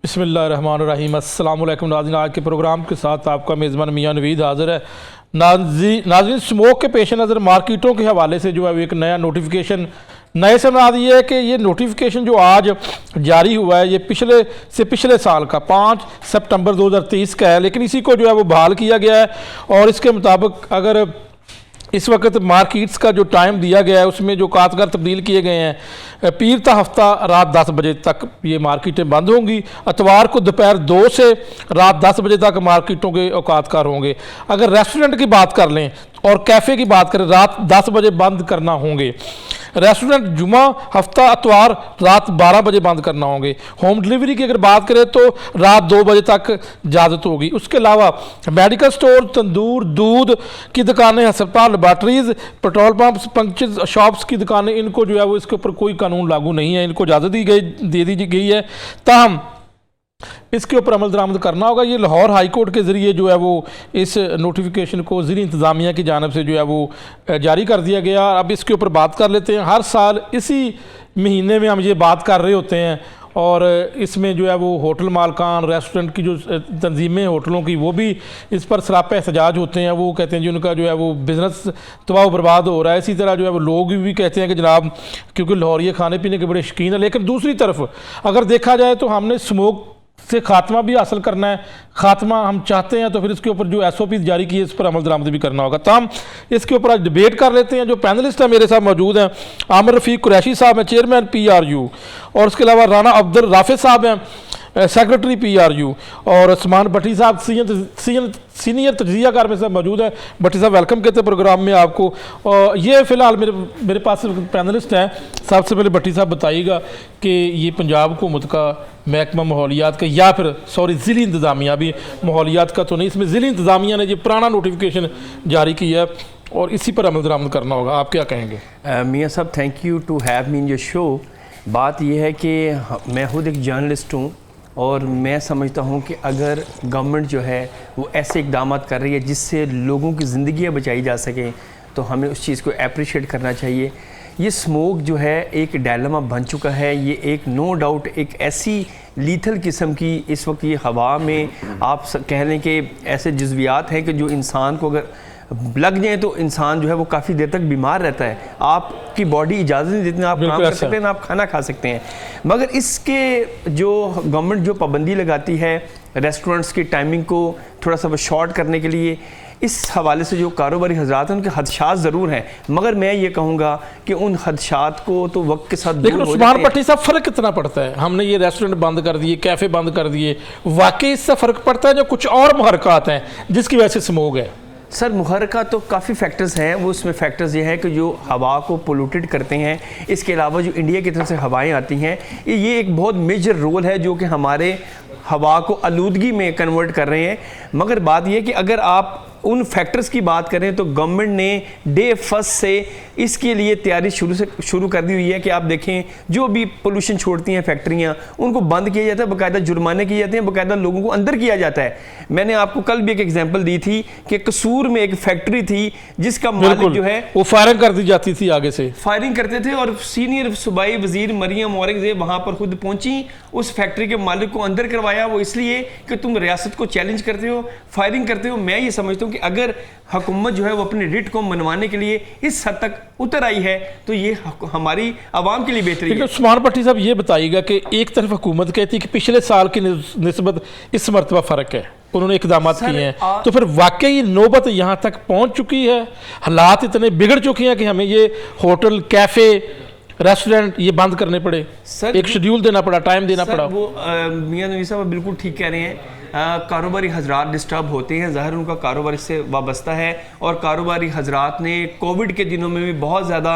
बिस्मिल्लाहिर्रहमानिर्रहीम। अस्सलाम वालेकुम नाज़रीन, आज के प्रोग्राम के साथ आपका मेज़बान मियां नवीद हाज़िर है। नाज़रीन, स्मोक के पेश नज़र मार्केटों के हवाले से जो है एक नया नोटिफिकेशन नए से मुराद ये है कि ये नोटिफिकेशन जो आज जारी हुआ है ये पिछले साल का 5 सितंबर 2023 का है, लेकिन इसी को जो है वो बहाल किया गया है। और इसके मुताबिक अगर इस वक्त मार्केट्स का जो टाइम दिया गया है उसमें जो कातगार तब्दील किए गए हैं, पीर का हफ्ता रात 10 बजे तक ये मार्केटें बंद होंगी। इतवार को दोपहर 2 से रात 10 बजे तक मार्केटों के औकातकार होंगे। अगर रेस्टोरेंट की बात कर लें और कैफ़े की बात करें, रात 10 बजे बंद करना होंगे। रेस्टोरेंट जुमा हफ्ता इतवार रात 12 बजे बंद करना होंगे। होम डिलीवरी की अगर बात करें तो रात 2 बजे तक इजाज़त होगी। उसके अलावा मेडिकल स्टोर, तंदूर, दूध की दुकानें, अस्पताल, laboratories, petrol pump, puncture shops की दुकानें, इनको जो है वो इसके ऊपर कोई कानून लागू नहीं है, इनको इजाज़त दे दी गई है। ताहम इसके ऊपर अमल दरामद करना होगा। ये लाहौर हाई कोर्ट के ज़रिए जो है वो इस नोटिफिकेशन को ज़िली इंतज़ामिया की जानिब से जो है वो जारी कर दिया गया। अब इसके ऊपर बात कर लेते हैं। हर साल इसी महीने में हम ये बात कर रहे होते हैं और इसमें जो है वो होटल मालकान, रेस्टोरेंट की जो तंजीमें होटलों की, वो भी इस पर सरापा एहतजाज होते हैं। वो कहते हैं जी उनका जो है वो बिज़नेस तबाह बर्बाद हो रहा है। इसी तरह जो है वो लोग भी कहते हैं कि जनाब क्योंकि लाहौरिये खाने पीने के बड़े शौकीन हैं। लेकिन दूसरी तरफ अगर देखा जाए तो हमने स्मोक से खात्मा भी हासिल करना है। खात्मा हम चाहते हैं तो फिर इसके ऊपर जो SOP जारी की है इस पर अमल दरामद भी करना होगा। तमाम इसके ऊपर आज डिबेट कर लेते हैं। जो पैनलिस्ट हैं मेरे साथ मौजूद हैं, आमिर रफ़ीक कुरैशी साहब हैं, चेयरमैन PRU, और उसके अलावा राना अब्दुल राफे साहब हैं, सेक्रेटरी PRU, और उस्मान भट्टी साहब सीनियर तजियाकार में से मौजूद है। भट्टी साहब वेलकम कहते हैं प्रोग्राम में आपको। और ये फ़िलहाल मेरे पास पैनलिस्ट हैं। सबसे पहले भट्टी साहब बताइएगा कि ये पंजाब हुकूमत का महकमा माहौलियात का या फिर ज़िली इंतज़ामिया, भी माहौलियात का तो नहीं, इसमें ज़िली इंतज़ामिया ने ये पुराना नोटिफिकेशन जारी किया है और इसी पर अमल दरामद करना होगा, आप क्या कहेंगे? मियाँ साहब, thank you to have me in your show. बात यह है कि मैं खुद एक जर्नलिस्ट हूँ और मैं समझता हूँ कि अगर गवर्नमेंट जो है वो ऐसे इक़दाम कर रही है जिससे लोगों की ज़िंदगियाँ बचाई जा सकें तो हमें उस चीज़ को अप्रिशिएट करना चाहिए। ये स्मोक जो है एक डायलेमा बन चुका है। ये एक नो डाउट एक ऐसी लीथल किस्म की इस वक्त ये हवा में आप कह लें कि ऐसे जज़्वियात हैं कि जो इंसान को अगर लग जाए तो इंसान जो है वो काफ़ी देर तक बीमार रहता है। आपकी बॉडी इजाज़त नहीं देती, आप काम कर सकते हैं ना आप खाना खा सकते हैं। मगर इसके जो गवर्नमेंट जो पाबंदी लगाती है रेस्टोरेंट्स की टाइमिंग को थोड़ा सा शॉर्ट करने के लिए, इस हवाले से जो कारोबारी हजरात हैं उनके खदशात ज़रूर हैं, मगर मैं ये कहूँगा कि उन खदशात को तो वक्त के साथ लेकिन उस्मान भट्टी साहब फ़र्क कितना पड़ता है? हमने ये रेस्टोरेंट बंद कर दिए, कैफ़े बंद कर दिए, वाकई इससे फ़र्क पड़ता है जो कुछ और मुहर्रकात हैं जिसकी वजह से स्मोक है? सर, मुहर्रका तो काफ़ी फैक्टर्स हैं। वो उसमें फैक्टर्स ये हैं कि जो हवा को पोल्यूटेड करते हैं, इसके अलावा जो इंडिया की तरफ से हवाएं आती हैं, ये एक बहुत मेजर रोल है जो कि हमारे हवा को आलूदगी में कन्वर्ट कर रहे हैं। मगर बात यह कि अगर आप उन फैक्टर्स की बात करें तो गवर्नमेंट ने डे फर्स्ट से इसके लिए तैयारी शुरू कर दी हुई है कि आप देखें जो भी पोल्यूशन छोड़ती हैं फैक्ट्रियां उनको बंद किया जाता है, बाकायदा जुर्माने किए जाते हैं, बाकायदा लोगों को अंदर किया जाता है। मैंने आपको कल भी एक एग्जांपल दी थी कि कसूर में एक फैक्ट्री थी जिसका मालिक जो है वो फायरिंग कर दी जाती थी, आगे से फायरिंग करते थे और सीनियर सूबाई वजीर मरियम औरंगजेब वहां पर खुद पहुंची, उस फैक्ट्री के मालिक को अंदर करवाया। वो इसलिए कि तुम रियासत को चैलेंज करते हो, फायरिंग करते हो। मैं ये समझता हूँ कि अगर हुकूमत जो है वो अपने रिट को मनवाने के लिए इस हद तक उतर आई है तो ये हमारी आवाम के लिए बेहतरी है। उस्मान भट्टी साहब ये बताइएगा कि एक तरफ हुकूमत कहती है कि पिछले साल की निस्बत इस मरतबा फ़र्क है, उन्होंने इक़दाम किए हैं, तो फिर वाकई नौबत यहाँ तक पहुँच चुकी है, हालात इतने बिगड़ चुके हैं कि हमें ये होटल, कैफ़े, रेस्टोरेंट ये बंद करने पड़े, सर एक शेड्यूल देना पड़ा, टाइम देना पड़ा? वो मियां नवीद साहब बिल्कुल ठीक कह रहे हैं। कारोबारी हजरात डिस्टर्ब होते हैं, ज़ाहिर उनका कारोबार इससे वाबस्ता है और कारोबारी हजरात ने कोविड के दिनों में भी बहुत ज़्यादा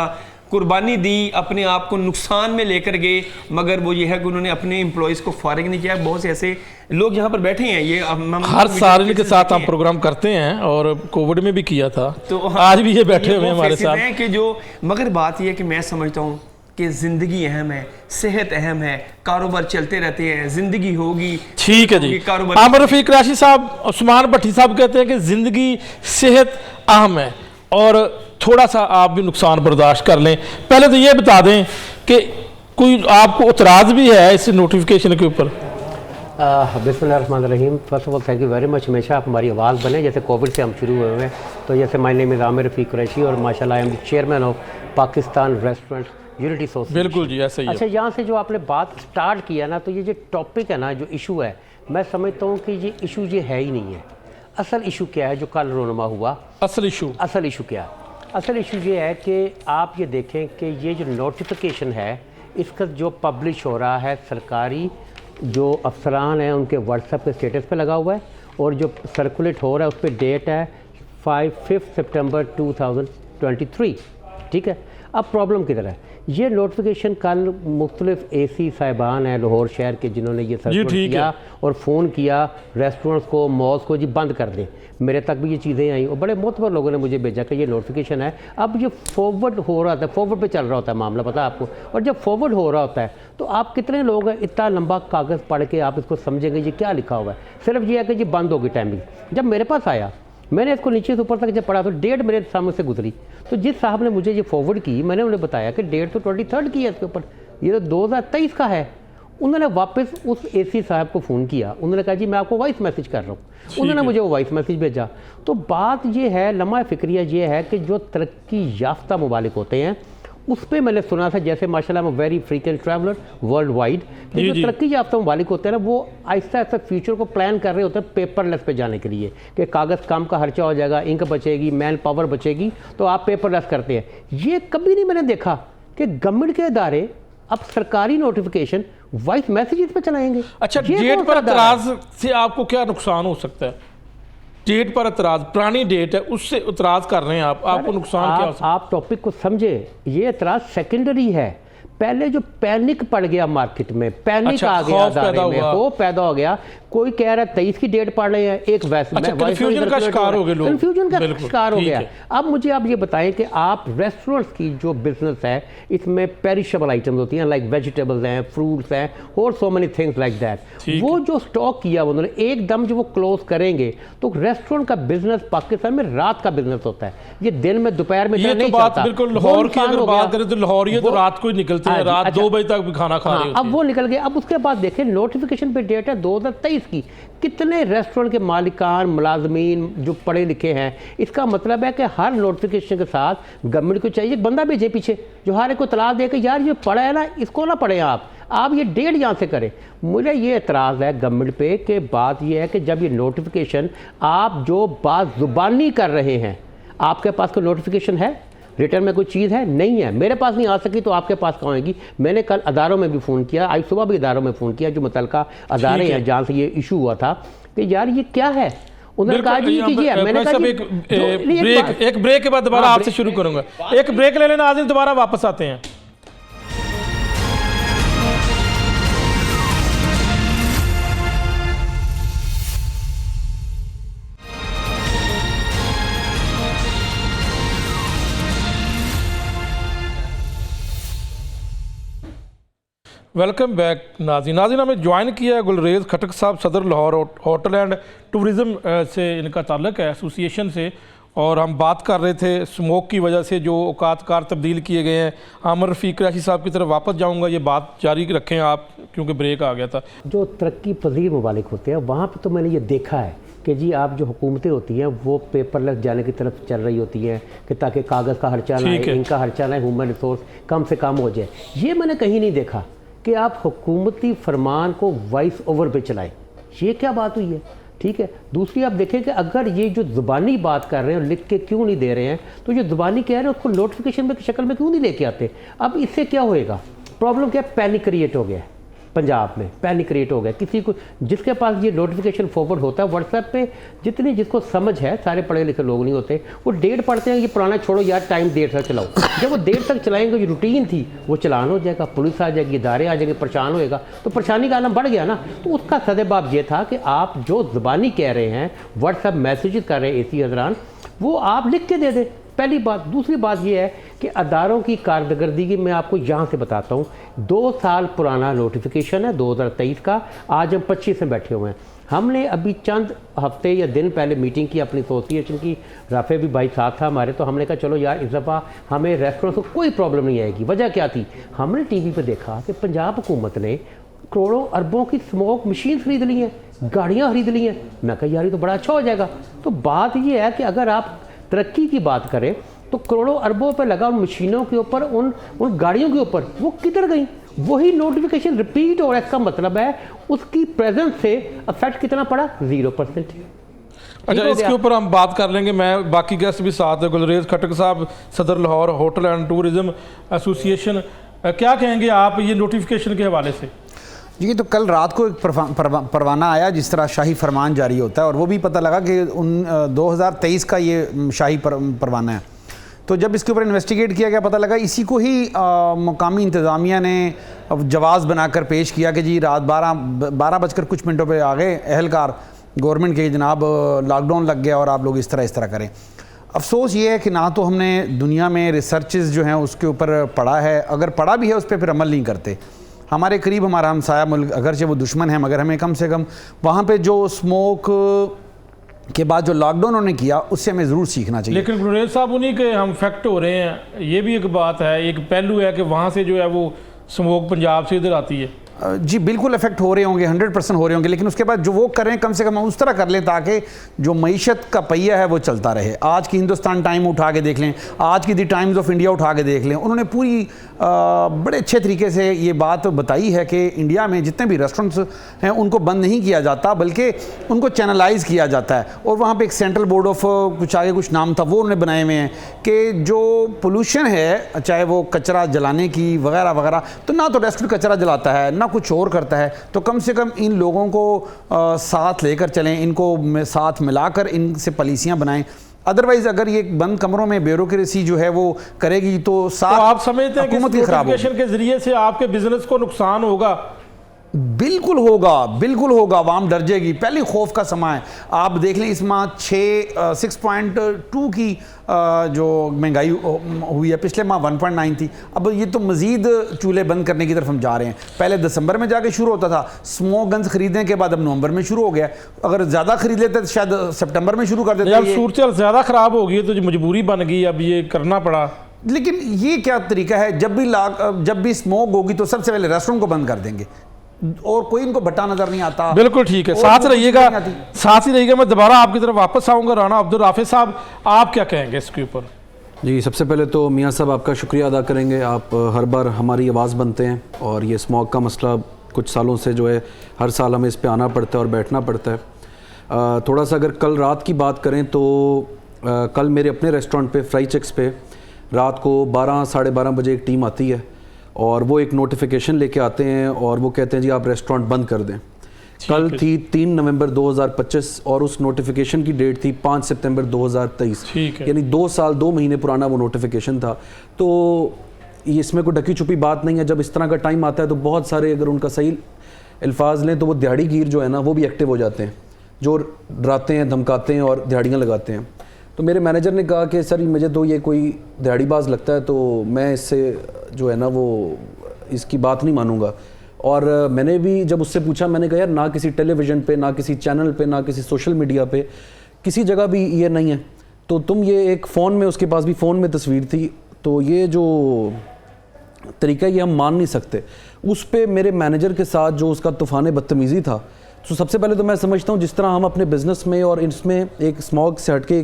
कुर्बानी दी, अपने आप को नुकसान में लेकर गए, मगर वो ये है कि उन्होंने अपने एम्प्लॉयज़ को फारिग नहीं किया। बहुत से ऐसे लोग यहाँ पर बैठे हैं, ये हर साल इनके साथ हम प्रोग्राम करते हैं और कोविड में भी किया था, तो आज भी ये बैठे हुए हमारे साथ कि जो, मगर बात यह है कि मैं समझता हूँ कि ज़िंदगी अहम है, सेहत अहम है, कारोबार चलते रहते हैं, ज़िंदगी होगी। ठीक है जी। आमिर रफ़ीक कुरैशी साहब, उस्मान भट्टी साहब कहते हैं कि ज़िंदगी सेहत अहम है और थोड़ा सा आप भी नुकसान बर्दाश्त कर लें। पहले तो ये बता दें कि कोई आपको इतराज़ भी है इस नोटिफिकेशन के ऊपर? बिस्मिल्लाहिर्रहमानिर्रहीम। First of all thank you very much. हमेशा आप हमारी आवाज़ बने, जैसे कोविड से हम शुरू हुए हैं। तो जैसे माय नेम इज़ आमिर रफ़ीक कुरैशी और माशाल्लाह I am chairman of Pakistan restaurant unity association. बिल्कुल जी, ऐसे ही है। अच्छा, यहाँ से जो आपने बात स्टार्ट किया ना, तो ये जो टॉपिक है ना, जो इशू है, मैं समझता हूँ कि ये इशू ये है ही नहीं है। असल इशू क्या है जो कल रोनमा हुआ? असल इशू क्या है? असल इशू ये है कि आप ये देखें कि ये जो नोटिफिकेशन है, इसका जो पब्लिश हो रहा है सरकारी जो अफसरान हैं उनके व्हाट्सएप के स्टेटस पे लगा हुआ है, और जो सर्कुलेट हो रहा है उस पर डेट है 5 सितंबर 2023। ठीक है। अब प्रॉब्लम किधर है? ये नोटिफिकेशन कल मुख्तलिफ AC साहिबान हैं लाहौर शहर के, जिन्होंने ये सर्कुलेट किया और फ़ोन किया रेस्टोरेंट्स को, मॉल्स को, जी बंद कर दें। मेरे तक भी ये चीज़ें आई और बड़े मोतबर लोगों ने मुझे भेजा कि ये नोटिफिकेशन है। अब ये फॉरवर्ड हो रहा था, फॉरवर्ड पे चल रहा होता है मामला, पता है आपको। और जब फॉरवर्ड हो रहा होता है तो आप कितने लोग हैं, इतना लंबा कागज़ पढ़ के आप इसको समझेंगे ये क्या लिखा हुआ है? सिर्फ ये है कि ये बंद होगी टाइमिंग। जब मेरे पास आया, मैंने इसको नीचे से ऊपर तक जब पढ़ा तो डेट मेरे सामने से गुजरी। तो जिस साहब ने मुझे ये फॉरवर्ड की, मैंने उन्हें बताया कि डेट तो 23 की है इसके ऊपर, ये तो 2023 का है। उन्होंने वापस उस AC साहब को फ़ोन किया, उन्होंने कहा जी मैं आपको वॉइस मैसेज कर रहा हूँ। उन्होंने मुझे वो वॉइस मैसेज भेजा। तो बात ये है, लम्हा फ़िक्रिया ये है कि जो तरक्की याफ्ता ममालिक होते हैं उस पर मैंने सुना था, जैसे माशाल्लाह मैं very frequent traveller world wide, जो तरक्की याफ्ता ममालिक होते हैं ना, वो आहिस्ता आहिस्ता फ्यूचर को प्लान कर रहे होते हैं पेपरलेस पे जाने के लिए, कि कागज़ काम का खर्चा हो जाएगा, इंक बचेगी, मैन पावर बचेगी, तो आप पेपरलेस करते हैं। ये कभी नहीं मैंने देखा कि गवर्नमेंट के इदारे अब सरकारी नोटिफिकेशन वॉइस मैसेजेस पे चलाएंगे। अच्छा, डेट पर एतराज़ से आपको क्या नुकसान हो सकता है? डेट पर एतराज़, पुरानी डेट है, उससे एतराज़ कर रहे हैं आपको नुकसान क्या हो सकता है? आप टॉपिक को समझे, ये एतराज़ सेकेंडरी है। पहले जो पैनिक पड़ गया मार्केट में, पैनिक आ गया, वो पैदा हो गया। कोई कह रहा है 23 की डेट पढ़ रहे हैं, एक वैसे कंफ्यूजन का शिकार हो गए लोग, कंफ्यूजन का शिकार हो गया। अब मुझे आप ये बताएं कि आप रेस्टोरेंट्स की जो बिजनेस है, इसमें पेरिशेबल आइटम्स होती हैं, लाइक वेजिटेबल्स हैं, फ्रूट्स हैं, और so many things like that. वो जो स्टॉक किया उन्होंने, एकदम जो वो क्लोज करेंगे, तो रेस्टोरेंट का बिजनेस पाकिस्तान में रात का बिजनेस होता है, ये दिन में दोपहर में नहीं चलता। बिल्कुल, लाहौर की अगर बात करें तो लाहौरिये तो रात को ही निकलते हैं, रात 2 बजे तक भी खाना खा रहे होते हैं। अब वो निकल गए। अब उसके बाद देखें नोटिफिकेशन पे डेट है 2023 की। कितने रेस्टोरेंट के मालिकान, मुलाजमीन जो पढ़े लिखे हैं, इसका मतलब है कि हर नोटिफिकेशन के साथ गवर्नमेंट को चाहिए बंदा भेजे पीछे, जो हर एक को तलाश दे कि यार ये पढ़ा है ना, इसको ना पढ़ें आप ये डेट यहाँ से करें। मुझे ये एतराज़ है गवर्नमेंट पे कि बात ये है कि जब ये नोटिफिकेशन आप जो बात ज़ुबानी कर रहे हैं, आपके पास कोई नोटिफिकेशन है, रिटर्न में कोई चीज़ है? नहीं है। मेरे पास नहीं आ सकी तो आपके पास कहाँ आएगी? मैंने कल अदारों में भी फ़ोन किया, आज सुबह भी अदारों में फ़ोन किया, जो मुतलका अदारे हैं जहाँ से ये इशू हुआ था, कि यार ये क्या है। उन्होंने कहा जी कीजिए। मैंने कहा एक ब्रेक के बाद दोबारा आपसे शुरू करूँगा। एक ब्रेक ले लेना, आज दोबारा वापस आते हैं। वेलकम बैक नाज़रीन। हमें ज्वाइन किया है गुलरेज़ खटक साहब, सदर लाहौर होटल एंड टूरिज़म से इनका ताल्लुक़ है, एसोसिएशन से, और हम बात कर रहे थे स्मोक की वजह से जो औकातकार तब्दील किए गए हैं। आमिर रफ़ीक कुरैशी साहब की तरफ वापस जाऊंगा, ये बात जारी रखें आप, क्योंकि ब्रेक आ गया था। जो तरक्की पजीर ममालिक होते हैं वहाँ पर तो मैंने ये देखा है कि जी आप जो हुकूमतें होती हैं वो पेपरलेस जाने की तरफ चल रही होती हैं, कि ताकि कागज़ का खर्चा ना है, इनका खर्चा ना है, ह्यूमन रिसोर्स कम से कम हो जाए। ये मैंने कहीं नहीं देखा कि आप हुकूमती फरमान को वॉइस ओवर पे चलाएं। ये क्या बात हुई है? ठीक है। दूसरी आप देखें कि अगर ये जो ज़ुबानी बात कर रहे हैं, लिख के क्यों नहीं दे रहे हैं, तो जो ज़ुबानी कह रहे हैं उसको नोटिफिकेशन में शक्ल में क्यों नहीं लेके आते? अब इससे क्या होएगा? प्रॉब्लम क्या है? पैनिक क्रिएट हो गया है पंजाब में, पैनिक क्रिएट हो गया। किसी को जिसके पास ये नोटिफिकेशन फॉरवर्ड होता है व्हाट्सएप पे, जितनी जिसको समझ है, सारे पढ़े लिखे लोग नहीं होते, वो डेट पढ़ते हैं, ये पुराना छोड़ो यार, टाइम देर तक चलाओ। जब वो देर तक चलाएंगे, जो रूटीन थी वो चलान हो जाएगा, पुलिस आ जाएगी, इदारे आ जाएंगे, परेशान होएगा, तो परेशानी का आलम बढ़ गया ना। तो उसका सदबाब ये था कि आप जो ज़ुबानी कह रहे हैं, व्हाट्सएप मैसेज कर रहे हैं AC हज़रान, वो आप लिख के दे दें, पहली बात। दूसरी बात यह है कि अदारों की कारकर्दगी मैं आपको यहाँ से बताता हूँ। 2 साल पुराना नोटिफिकेशन है 2023 का, आज हम 25 में बैठे हुए हैं। हमने अभी चंद हफ्ते या दिन पहले मीटिंग की अपनी एसोसिएशन की, राफे भी भाई साथ था हमारे, तो हमने कहा चलो यार इस दफ़ा हमें रेस्टोरेंट को कोई प्रॉब्लम नहीं आएगी। वजह क्या थी? हमने TV पे देखा कि पंजाब हुकूमत ने करोड़ों अरबों की स्मोक मशीन खरीद ली हैं, गाड़ियाँ खरीद ली हैं। मैं कहा यार ये तो बड़ा अच्छा हो जाएगा। तो बात ये है कि अगर आप तरक्की की बात करें तो करोड़ों अरबों पर लगा उन मशीनों के ऊपर, उन गाड़ियों के ऊपर, वो किधर गई? वही नोटिफिकेशन रिपीट हो रहा है। इसका मतलब है उसकी प्रेजेंस से इफेक्ट कितना पड़ा? 0%। अच्छा, इसके ऊपर हम बात कर लेंगे। मैं बाकी गेस्ट भी साथ है, गुलरेज खटक साहब, सदर Lahore hotel and tourism association, क्या कहेंगे आप ये नोटिफिकेशन के हवाले से? जी, तो कल रात को एक परवाना आया जिस तरह शाही फरमान जारी होता है, और वो भी पता लगा कि 2023 का ये शाही परवाना है। तो जब इसके ऊपर इन्वेस्टिगेट किया गया, पता लगा इसी को ही मुकामी इंतज़ामिया ने जवाज़ बनाकर पेश किया कि जी रात 12 बजकर कुछ मिनटों पे आ गए एहलकार गवर्नमेंट के, जनाब लॉकडाउन लग गया और आप लोग इस तरह करें। अफसोस ये है कि ना तो हमने दुनिया में रिसर्चेस जो हैं उसके ऊपर पढ़ा है, अगर पढ़ा भी है उस पर फिर अमल नहीं करते। हमारे करीब हमारा हमसाया मुल्क, अगरचे वो दुश्मन है, मगर हमें कम से कम वहाँ पे जो स्मोक के बाद जो लॉकडाउन उन्होंने किया उससे हमें ज़रूर सीखना चाहिए। लेकिन गुलरेज साहब, उन्हीं के हम इफेक्ट हो रहे हैं, ये भी एक बात है, एक पहलू है कि वहाँ से जो है वो स्मोक पंजाब से इधर आती है। जी बिल्कुल इफेक्ट हो रहे होंगे, 100% हो रहे होंगे, लेकिन उसके बाद जो वो करें कम से कम उस तरह कर लें ताकि जो मईशत का पहिया है वो चलता रहे। आज की हिंदुस्तान टाइम उठा के देख लें, आज की द टाइम्स ऑफ इंडिया उठा के देख लें, उन्होंने पूरी बड़े अच्छे तरीके से ये बात बताई है कि इंडिया में जितने भी रेस्टोरेंट्स हैं उनको बंद नहीं किया जाता, बल्कि उनको चैनलाइज किया जाता है। और वहाँ पे एक सेंट्रल बोर्ड ऑफ कुछ आगे कुछ नाम था, वो उन्होंने बनाए हुए हैं कि जो पोल्यूशन है, चाहे वो कचरा जलाने की वगैरह वगैरह, तो ना तो रेस्टोरेंट कचरा जलाता है ना कुछ और करता है, तो कम से कम इन लोगों को साथ लेकर चलें, इनको साथ मिलाकर इनसे पॉलिसियाँ बनाएं। अदरवाइज अगर ये बंद कमरों में ब्यूरोक्रेसी जो है वो करेगी तो साथ तो आप समझते हैं कि हुकूमत ही खराब होगी। नोटिफिकेशन के जरिए से आपके बिजनेस को नुकसान होगा? बिल्कुल होगा, बिल्कुल होगा। आवाम डर जाएगी। पहले खौफ का समय है। आप देख लें इस माह 6.2 की जो महंगाई हुई है, पिछले माह 1.9 थी। अब ये तो मज़ीद चूल्हे बंद करने की तरफ हम जा रहे हैं। पहले दिसंबर में जाके शुरू होता था, स्मोक गन्स खरीदने के बाद अब नवंबर में शुरू हो गया। अगर ज़्यादा खरीद लेते तो शायद सितंबर में शुरू कर देते। अब सूरत ज़्यादा ख़राब हो गई तो जो मजबूरी बन गई, अब ये करना पड़ा। लेकिन ये क्या तरीका है? जब भी स्मोक होगी तो सबसे पहले रेस्टोरेंट को बंद कर देंगे और कोई इनको भट्टा नजर नहीं आता। बिल्कुल ठीक है, साथ रहिएगा, साथ ही रहिएगा। मैं दोबारा आपकी तरफ वापस आऊँगा। राना अब्दुल राफिज साहब, आप क्या कहेंगे इसके ऊपर? जी, सबसे पहले तो मियाँ साहब आपका शुक्रिया अदा करेंगे। आप हर बार हमारी आवाज़ बनते हैं, और ये स्मोक का मसला कुछ सालों से जो है हर साल हमें इस पे आना पड़ता है और बैठना पड़ता है। थोड़ा सा अगर कल रात की बात करें तो कल मेरे अपने रेस्टोरेंट पे फ्राई चिक्स पे रात को 12 साढ़े 12 बजे एक टीम आती है और वो एक नोटिफिकेशन लेके आते हैं और वो कहते हैं जी आप रेस्टोरेंट बंद कर दें। कल थी 3 नवंबर 2025 और उस नोटिफिकेशन की डेट थी 5 सितंबर 2023, यानी 2 साल 2 महीने पुराना वो नोटिफिकेशन था। तो इसमें कोई ढकी छुपी बात नहीं है। जब इस तरह का टाइम आता है तो बहुत सारे, अगर उनका सही अल्फाज लें तो वो दिहाड़ीगीर जो है ना वो भी एक्टिव हो जाते हैं, जो डराते हैं, धमकाते हैं और दिहाड़ियाँ लगाते हैं। तो मेरे मैनेजर ने कहा कि सर मुझे तो ये कोई दिहाड़ीबाज लगता है, तो मैं इससे जो है ना वो इसकी बात नहीं मानूंगा। और मैंने भी जब उससे पूछा, मैंने कहा यार ना किसी टेलीविज़न पे, ना किसी चैनल पे, ना किसी सोशल मीडिया पे, किसी जगह भी ये नहीं है, तो तुम ये एक फ़ोन में, उसके पास भी फ़ोन में तस्वीर थी, तो ये जो तरीका ये हम मान नहीं सकते। उस पर मेरे मैनेजर के साथ जो उसका तूफ़ान बदतमीज़ी था, तो सबसे पहले तो मैं समझता हूँ जिस तरह हम अपने बिज़नेस में और इसमें एक स्मोक से हटके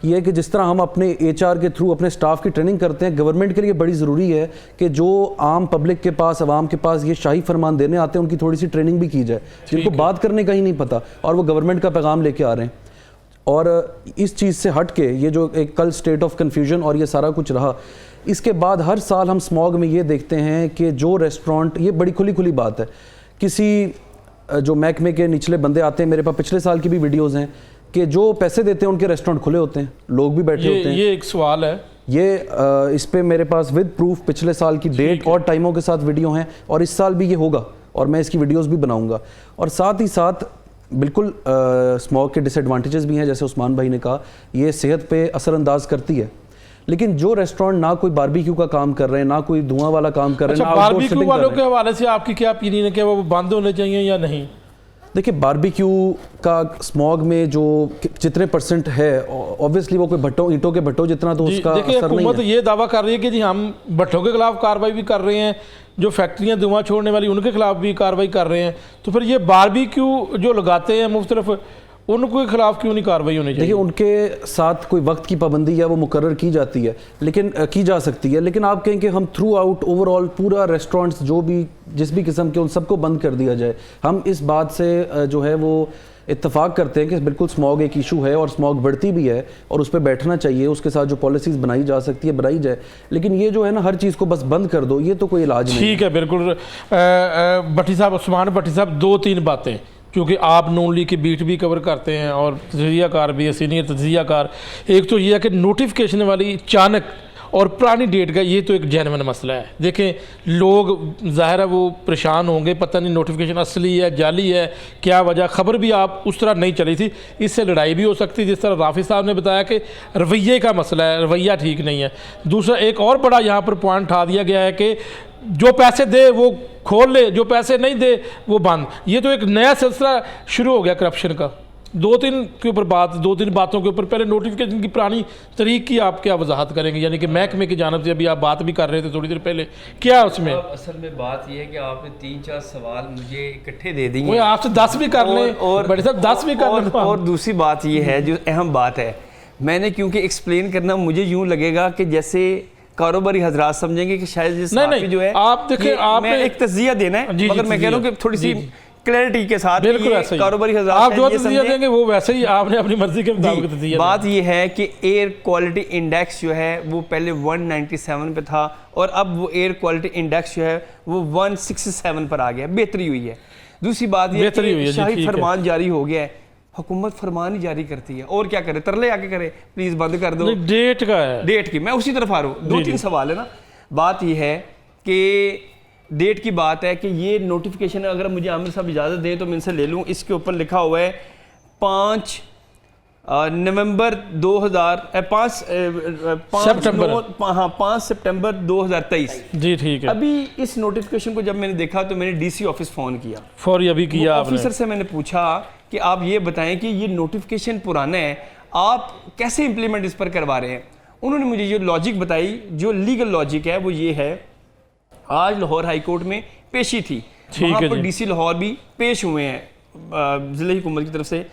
ये है कि जिस तरह हम अपने HR के थ्रू अपने स्टाफ की ट्रेनिंग करते हैं, गवर्नमेंट के लिए बड़ी ज़रूरी है कि जो आम पब्लिक के पास, आवाम के पास ये शाही फरमान देने आते हैं उनकी थोड़ी सी ट्रेनिंग भी की जाए, जिनको बात करने का ही नहीं पता और वो गवर्नमेंट का पैगाम लेके आ रहे हैं। और इस चीज़ से हट के ये जो एक कल स्टेट ऑफ कन्फ्यूजन और ये सारा कुछ रहा, इसके बाद हर साल हम स्मॉग में ये देखते हैं कि जो रेस्टोरेंट, ये बड़ी खुली खुली बात है, किसी जो महकमे के निचले बंदे आते हैं, मेरे पास पिछले साल की भी वीडियोज़ हैं कि जो पैसे देते हैं उनके रेस्टोरेंट खुले होते हैं, लोग भी बैठे होते हैं। ये एक सवाल है, ये इस पे मेरे पास विद प्रूफ पिछले साल की डेट और टाइमों के साथ वीडियो हैं, और इस साल भी ये होगा और मैं इसकी वीडियोस भी बनाऊंगा। और साथ ही साथ बिल्कुल स्मोक के डिसएडवांटेजेस भी हैं, जैसे उस्मान भाई ने कहा, ये सेहत पे असरअंदाज करती है। लेकिन जो रेस्टोरेंट ना कोई बारबेक्यू का काम कर रहे हैं, ना कोई धुआं वाला काम कर रहे हैं, अच्छा, बारबेक्यू वालों के हवाले से आपकी क्या ओपिनियन है कि वो बंद होने चाहिए या नहीं? देखिए, बारबेक्यू का स्मॉग में जो जितने % है, ऑब्वियसली वो कोई भट्टों, ईंटों के भट्टों जितना तो उसका असर नहीं है। हुकूमत ये दावा कर रही है कि जी हम भट्टों के खिलाफ कार्रवाई भी कर रहे हैं, जो फैक्ट्रियां धुआं छोड़ने वाली उनके खिलाफ भी कार्रवाई कर रहे हैं, तो फिर ये बारबेक्यू जो लगाते हैं मुख्तलिफ, उनके खिलाफ क्यों नहीं कार्रवाई होनी चाहिए? देखिए, उनके साथ कोई वक्त की पाबंदी है वो मुकर्रर की जाती है, लेकिन की जा सकती है, लेकिन आप कहें कि हम थ्रू आउट ओवरऑल पूरा रेस्टोरेंट्स जो भी जिस भी किस्म के उन सबको बंद कर दिया जाए, हम इस बात से जो है वो इत्तेफाक करते हैं कि बिल्कुल स्मॉग एक इशू है और स्मॉग बढ़ती भी है और उस पर बैठना चाहिए, उसके साथ जो पॉलिसीज़ बनाई जा सकती है बनाई जाए, लेकिन ये जो है ना हर चीज़ को बस बंद कर दो, ये तो कोई इलाज नहीं। ठीक है, बिल्कुल। भट्टी साहब, उस्मान भट्टी साहब, 2-3 बातें, क्योंकि आप नून लीग की बीट भी कवर करते हैं और तजज़ियाकार भी है, सीनियर तजज़ियाकार। एक तो ये है कि नोटिफिकेशन वाली अचानक और पुरानी डेट का ये तो एक जेन्युइन मसला है। देखें, लोग ज़ाहिर है वो परेशान होंगे, पता नहीं नोटिफिकेशन असली है जाली है, क्या वजह, खबर भी आप उस तरह नहीं चली थी, इससे लड़ाई भी हो सकती है, जिस तरह राफी साहब ने बताया कि रवैये का मसला है, रवैया ठीक नहीं है। दूसरा एक और बड़ा यहाँ पर पॉइंट उठा दिया गया है कि जो पैसे दे वो खोल ले, जो पैसे नहीं दे वो बंद। ये तो एक नया सिलसिला शुरू हो गया करप्शन का। 2-3 बातों के ऊपर, पहले नोटिफिकेशन की पुरानी तरीक की आप क्या वजाहत करेंगे, यानी कि महकमे की जानब से अभी आप बात भी कर रहे थे थोड़ी देर पहले, क्या उसमें? असल में बात यह है कि आपने 3-4 सवाल मुझे इकट्ठे दे दिए, वो आपसे 10 भी कर लें और बड़े साहब 10 भी कर लें। और दूसरी बात यह है जो अहम बात है, मैंने क्योंकि एक्सप्लेन करना मुझे यूं लगेगा कि जैसे कारोबारी हजरात समझेंगे कि शायद ये नहीं, जो है आप देखें, आपने एक तज़िया देना है, मगर मैं कह रहा हूँ कि थोड़ी सी क्लैरिटी के साथ, बिल्कुल ऐसा ही कारोबारी हजरात आप जो तज़िया देंगे वो वैसे ही आपने अपनी मर्जी के मुताबिक तज़िया। बात ये है कि एयर क्वालिटी इंडेक्स जो है वो पहले 197 पे था और अब वो एयर क्वालिटी इंडेक्स जो है वो 167 पर आ गया, बेहतरी हुई है। दूसरी बात ये कि शाही फरमान जारी हो गया है, हुकूमत फरमान ही जारी करती है, और क्या करे, तरले आके करे प्लीज बंद कर दो। डेट का है, डेट की मैं उसी तरफ आ रहा हूँ। 2-3 सवाल है ना। बात यह है कि डेट की बात है कि ये नोटिफिकेशन अगर मुझे आमिर साहब इजाज़त दें तो मैं इनसे ले लूँ। इसके ऊपर लिखा हुआ है 5 नवंबर 5 सितंबर 2023। जी ठीक है। अभी इस नोटिफिकेशन को जब मैंने देखा तो मैंने डीसी ऑफिस फ़ोन किया, फौरी अभी किया आपने। ऑफिसर से मैंने पूछा कि आप ये बताएं कि ये नोटिफिकेशन पुराना है, आप कैसे इंप्लीमेंट इस पर करवा रहे हैं। उन्होंने मुझे जो लॉजिक बताई, जो लीगल लॉजिक है वो ये है, आज लाहौर हाई कोर्ट में पेशी थी, वहाँ पर डीसी लाहौर भी पेश हुए हैं ज़िले हुकूमत की तरफ से,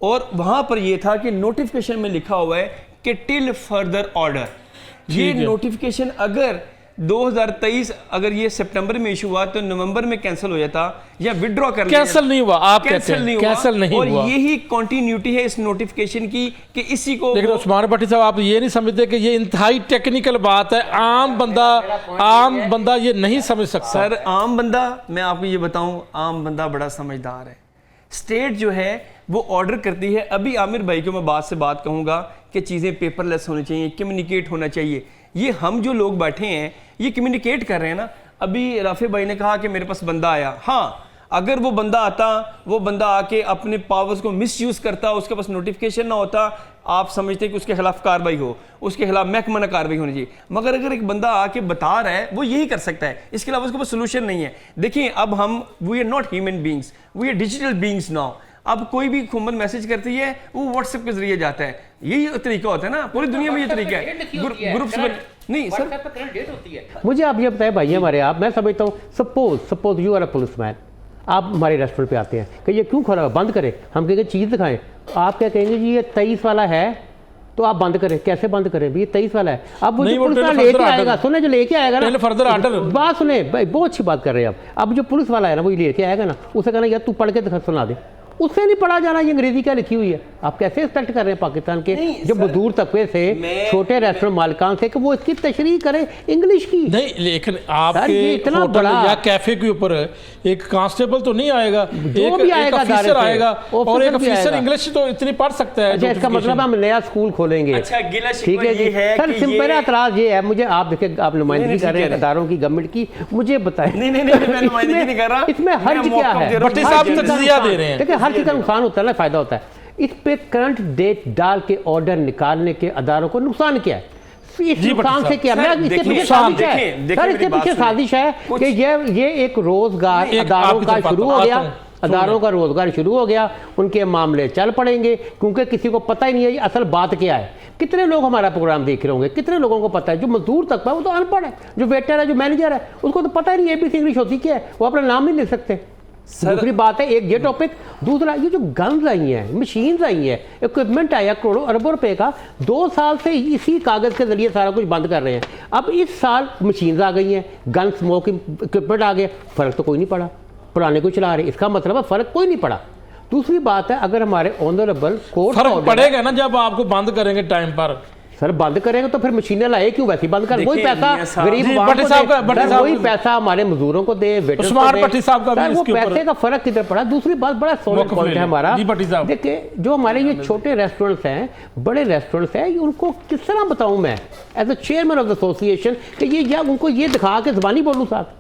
और वहाँ पर यह था कि नोटिफिकेशन में लिखा हुआ है कि टिल फर्दर ऑर्डर। ये नोटिफिकेशन अगर 2023 अगर ये सितंबर में इशू हुआ तो नवंबर में कैंसिल हो जाता या विड्रॉ कर लिया। कैंसिल नहीं हुआ, आप कैंसिल नहीं हुआ, और यही कंटिन्यूटी है इस नोटिफिकेशन की कि इसी को। लेकिन उस्मान भट्टी साहब, आप ये नहीं समझते कि ये इंतहाई टेक्निकल बात है, आम बंदा ये नहीं समझ सकता? सर आम बंदा, मैं आपको ये बताऊं, आम बंदा बड़ा समझदार है। स्टेट जो है वो ऑर्डर करती है। अभी आमिर भाई को मैं बात से बात कहूँगा कि चीज़ें पेपरलेस होनी चाहिए, कम्युनिकेट होना चाहिए। ये हम जो लोग बैठे हैं ये कम्युनिकेट कर रहे हैं ना। अभी राफे भाई ने कहा कि मेरे पास बंदा आया, हाँ, अगर वो बंदा आता, वो बंदा आके अपने पावर्स को मिसयूज़ करता, उसके पास नोटिफिकेशन ना होता, आप समझते कि उसके खिलाफ कार्रवाई हो, उसके खिलाफ महकमा कार्रवाई होनी चाहिए। मगर अगर एक बंदा आके बता रहा है वो यही कर सकता है, इसके अलावा उसके पास सोल्यूशन नहीं है। देखिए अब हम we are not human beings, we are digital beings now. अब कोई भी हुकूमत मैसेज करती है वो व्हाट्सएप के जरिए जाता है, यही तरीका होता है ना, पूरी दुनिया में ये तरीका है। ग्रुप्स में नहीं सर, मुझे आप ये बताएं भाई हमारे, आप मैं समझता हूँ suppose you are a policeman, आप हमारे रेस्टोरेंट पे आते हैं कि ये क्यों खोला हुआ, बंद करें, हम कहेंगे चीज़ दिखाएं, आप क्या कहेंगे जी ये 23 वाला है तो आप बंद करें। कैसे बंद करें भाई, ये 23 वाला है। अब वो जो पुलिस वाला लेके आएगा, सुने जो लेके आएगा ना, फर्दर ऑर्डर बात सुने भाई, बहुत अच्छी बात कर रहे हैं आप। अब जो पुलिस वाला है ना वो लेके आएगा ना, उसे कहना यार तू पढ़ के दिखा, सुना दे, उससे नहीं पढ़ा जाना ये अंग्रेजी क्या लिखी हुई है। आप कैसे एक्सपेक्ट कर रहे हैं पाकिस्तान के जो मजदूर तबके से, छोटे रेस्टोरेंट मालिकान से, कि वो इसकी तशरीह करें इंग्लिश की? नहीं, लेकिन आपके इतना होटल बड़ा या कैफे के ऊपर एक कांस्टेबल तो नहीं आएगा, एक ऑफिसर आएगा, और एक ऑफिसर इंग्लिश तो इतनी पढ़ सकता है। अच्छा, इसका मतलब हम नया स्कूल खोलेंगे। अच्छा, ठीक है जी सर, सिंपल एतराज ये है मुझे, आप देखिए आप नुमाइंदगी कर रहे हैं इदारों की, गवर्नमेंट की, मुझे बताएं। नहीं मैं नुमाइंदगी नहीं कर रहा, इसमें हर्ज क्या है? भट्टी साहब तजज़िया दे रहे हैं। देखिए हर चीज़ का नुकसान होता है, फायदा होता है। इस पे करंट डेट डाल के ऑर्डर निकालने के अदारों को नुकसान क्या है? इस नुकसान से क्या, मैं इसके पीछे साजिश है सर, इसके पीछे साजिश है कि ये एक रोजगार अदारों का शुरू हो गया, अदारों का रोजगार शुरू हो गया, उनके मामले चल पड़ेंगे, क्योंकि किसी को पता ही नहीं है ये असल बात क्या है। कितने लोग हमारा प्रोग्राम देख रहे होंगे, कितने लोगों को पता है, जो मजदूर तक है वो तो अनपढ़ है, जो वेटर है, जो मैनेजर है, उसको तो पता ही नहीं एबीसी इंग्लिश होती क्या है, वो अपना नाम नहीं लिख सकते। दूसरी बात है, एक ये टॉपिक, दूसरा ये जो गन्स आई हैं, मशीन्स आई हैं, इक्विपमेंट आया करोड़ों अरबों रुपए का, 2 साल से इसी कागज़ के जरिए सारा कुछ बंद कर रहे हैं। अब इस साल मशीन्स आ गई हैं, गन स्मोक इक्विपमेंट आ गया, फ़र्क तो कोई नहीं पड़ा, पुराने को चला रहे, इसका मतलब है फ़र्क कोई नहीं पड़ा। दूसरी बात है, अगर हमारे ऑनरेबल कोर्ट फर्क पड़ेगा ना जब आपको बंद करेंगे टाइम पर। सर बंद करेंगे तो फिर मशीनें लाए क्यों, वैसे ही बंद कर, वही पैसा गरीब जी, आवाम भट्टी को साहब दे, का- भट्टी सर, साहब वही का- पैसा हमारे मजदूरों को दे, वेटर्स को उस्मान दे। भट्टी साहब का भी सर, वो इसके ऊपर- पैसे का फर्क किधर पड़ा। दूसरी बात, बड़ा सॉलिड मौक़िफ़ पॉइंट ले है लें। हमारा। जी, भट्टी साहब। देखिए, जो हमारे ये छोटे रेस्टोरेंट्स हैं, बड़े रेस्टोरेंट्स हैं, ये उनको किस तरह बताऊं मैं as a chairman of the association कि ये या उनको ये दिखा के ज़बानी बोलूं साहब,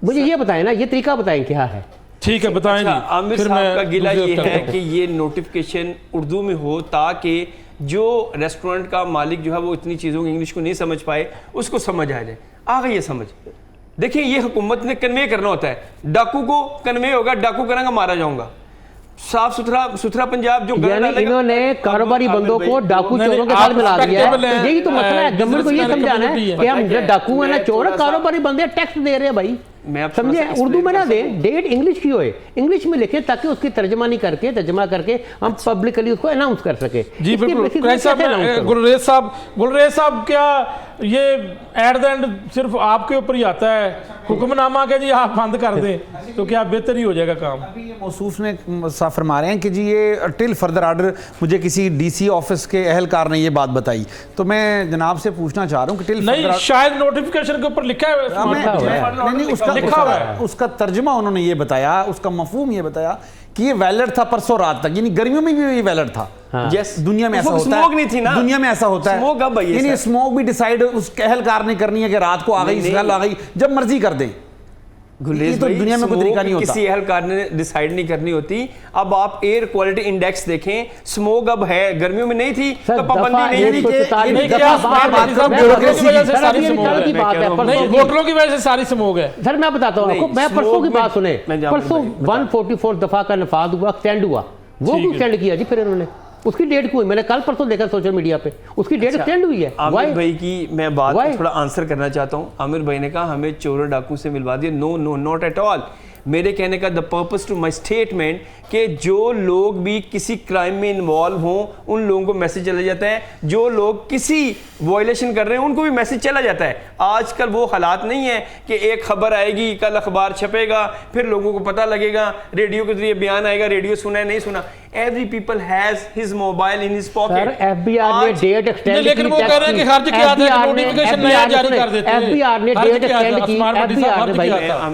मुझे ये बताएं ना, ये तरीका बताएं क्या है। ठीक है, बताएं जी। आमिर फिर साहब मैं का गिला दूसरी ये बात है करता हूं। कि ये नोटिफिकेशन उर्दू में हो, ताकि जो रेस्टोरेंट का मालिक जो है वो इतनी चीज़ों की इंग्लिश को नहीं समझ पाए, उसको समझ आ जाए। आ गई है समझ। देखिए, ये हुकूमत ने कन्वे करना होता है, डाकू को कन्वे होगा, डाकू करेंगे मारा जाऊंगा। साफ सुथरा पंजाब जो यानी इन्होंने कारोबारी बंदों को डाकू चोरों के साथ मिला दिया है। तो यही तो मसला है, गवर्नमेंट को ये समझाना है कि हम जो डाकू है ना, चोर है, कारोबारी बंदे टैक्स दे रहे हैं भाई, समझे। उर्दू में ना दे, डेट इंग्लिश की होए, इंग्लिश में लिखे, ताकि उसकी तर्जमा करके हम पब्लिकली उसको अनाउंस कर सके। जी बिल्कुल। गुलरेज साहब, क्या ये एट द एंड सिर्फ आपके ऊपर ही आता है हुक्मनामा के जी आप बंद कर दें तो क्या बेहतर ही हो जाएगा काम? अभी ये मौसूफ ने साफ फरमा रहे हैं कि जी ये टिल फर्दर ऑर्डर, मुझे किसी डीसी ऑफिस के अहलकार ने ये बात बताई, तो मैं जनाब से पूछना चाह रहा हूँ कि टिल नहीं, शायद नोटिफिकेशन के ऊपर लिखा है, नहीं, लिखा हुआ है। उसका तर्जमा उन्होंने ये बताया, उसका मफहूम ये बताया कि ये वैलिड था परसों रात तक, यानी गर्मियों में भी ये वैलिड था। यस, दुनिया में ऐसा होता है, स्मोक नहीं थी ना, दुनिया में ऐसा होता है, स्मोक अब आई है, यानी स्मोक भी डिसाइड उस अहलकार ने करनी है कि रात को आ गई, कल आ गई, जब मर्जी कर दें। गुलेज तो भाई, दुनिया में कोई तरीका नहीं होता। किसी अहलकार ने डिसाइड नहीं करनी होती। अब आप एयर क्वालिटी इंडेक्स देखें, स्मोक अब है, गर्मियों में नहीं थी तो पाबंदी नहीं थी। होटलों की वजह से सारी स्मोक है। सर मैं बताता हूँ आपको, मैं परसों की बात सुने, परसों 144 दफा का नफाज हुआ, एक्सटेंड हुआ, वो क्यों एक्सटेंड किया जी फिर इन्होंने? उसकी डेट क्यों? मैंने कल परसों देखा सोशल मीडिया पे, उसकी डेट एक्सटेंड हुई है। आमिर भाई की मैं बात को थोड़ा आंसर करना चाहता हूँ। आमिर भाई ने कहा हमें चोर डाकू से मिलवा दिया। No no, not at all. मेरे कहने का the purpose to my statement कि जो लोग भी किसी क्राइम में इन्वॉल्व हों, उन लोगों को मैसेज चला जाता है। जो लोग किसी वायलेशन कर रहे हैं उनको भी मैसेज चला जाता है। आजकल वो हालात नहीं है कि एक खबर आएगी, कल अखबार छपेगा, फिर लोगों को पता लगेगा, रेडियो के जरिए बयान आएगा, रेडियो सुना है नहीं सुना। Every people has his mobile in his pocket. FBR ने डेट एक्सटेंड की, लेकिन वो कह रहे हैं कि हर्ज क्या था, नोटिफिकेशन नया जारी कर देते हैं। एफबीआर ने डेट एक्सटेंड की, एफबीआर ने भाई,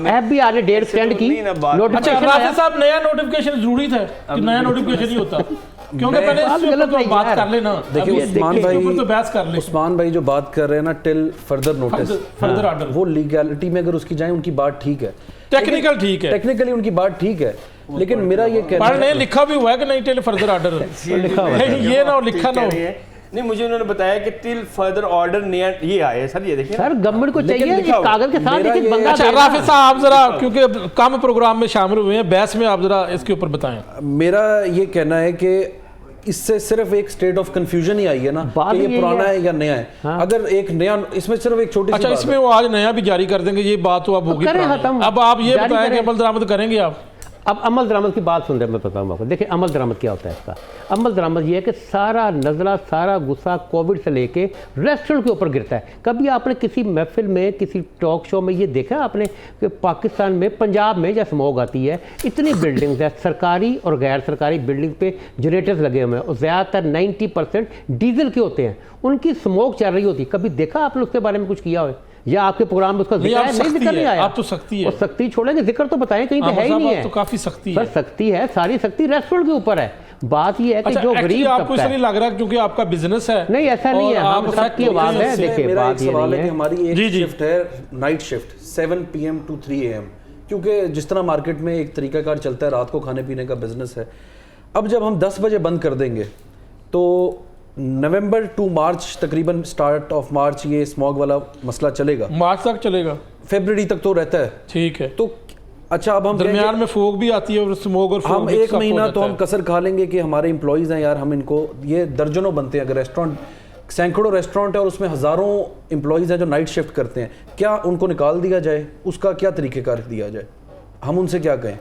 एफबीआर ने डेट एक्सटेंड की। अच्छा, राफी साहब, नया नोटिफिकेशन जरूरी था कि नया नोटिफिकेशन ही होता? क्योंकि पहले इसके ऊपर तो बात कर लेना। देखिए उस्मान भाई जो बात कर रहे हैं ना, till further notice, further order, वो लीगैलिटी में अगर उसकी जाए, उनकी बात ठीक है, टेक्निकल ठीक है, टेक्निकली उनकी बात ठीक है, लेकिन मेरा ये कहना पर नहीं लिखा भी हुआ है कि नहीं टिल फर्दर ऑर्डर लिखा हुआ है, ये ना लिखा ना हो। नहीं, मुझे उन्होंने बताया कि टिल फर्दर ऑर्डर नया ये आया है। सर ये देखिए सर, गवर्नमेंट को चाहिए इस कागज के साथ एक बंदा। अच्छा राफी साहब, आप जरा, क्योंकि कम प्रोग्राम में शामिल हुए हैं, बहस में आप जरा इसके ऊपर बताएं। मेरा ये कहना है कि इससे सिर्फ एक स्टेट ऑफ कंफ्यूजन ही आई है ना कि ये पुराना है या नया है। हाँ। अगर एक नया, इसमें सिर्फ एक छोटी अच्छा, इसमें वो आज नया भी जारी कर देंगे, ये बात तो अब होगी। अब आप ये बताएं कि अमल दरामद करेंगे आप? अब अमल दरामद की बात सुन रहे हैं, मैं बताऊँ आपको। देखिए अमल दरामद क्या होता है इसका। अमल दरामद ये है कि सारा नज़ला, सारा गुस्सा कोविड से लेके रेस्टोरेंट के ऊपर गिरता है। कभी आपने किसी महफिल में, किसी टॉक शो में ये देखा आपने कि पाकिस्तान में, पंजाब में जब स्मोक आती है, इतनी बिल्डिंग्स है, सरकारी और गैर सरकारी बिल्डिंग पे जनरेटर्स लगे हुए हैं, और ज़्यादातर 90% डीजल के होते हैं, उनकी स्मोक चल रही होती। कभी देखा आपने उसके बारे में कुछ किया हो या आपके प्रोग्राम में उसका जिक्र है? नहीं, जिक्र नहीं आया। आप तो सख्ती है, और सख्ती छोड़ेंगे, जिक्र तो बताएं, कहीं पे है ही नहीं है। तो काफी सख्ती है, सख्ती है, सारी सख्ती रेस्टोरेंट के ऊपर है। बात ये है कि जो गरीब आपको इसलिए लग रहा है क्योंकि आपका बिजनेस है? नहीं, ऐसा नहीं है, हम सबकी आवाज है। देखिए बात ये नहीं है, हमारी एक शिफ्ट है night shift 7 PM to 3 AM, क्योंकि जिस तरह मार्केट में एक तरीकाकार चलता है, रात को खाने पीने का बिजनेस है। अब जब हम 10 बजे बंद कर देंगे तो नवंबर टू मार्च, तकरीबन स्टार्ट ऑफ मार्च ये स्मॉग वाला मसला चलेगा, मार्च तक चलेगा, फरवरी तक तो रहता है। ठीक है। तो अच्छा, अब हम दरमियान में फोग भी आती है और स्मोक और हम एक महीना तो हम कसर खा लेंगे कि हमारे एम्प्लॉयज़ हैं यार, हम इनको, ये दर्जनों बनते हैं, अगर रेस्टोरेंट सैकड़ों रेस्टोरेंट है और उसमें हज़ारों एम्प्लॉयज़ हैं जो नाइट शिफ्ट करते हैं, क्या उनको निकाल दिया जाए? उसका क्या तरीक़ेकार दिया जाए? हम उनसे क्या कहें?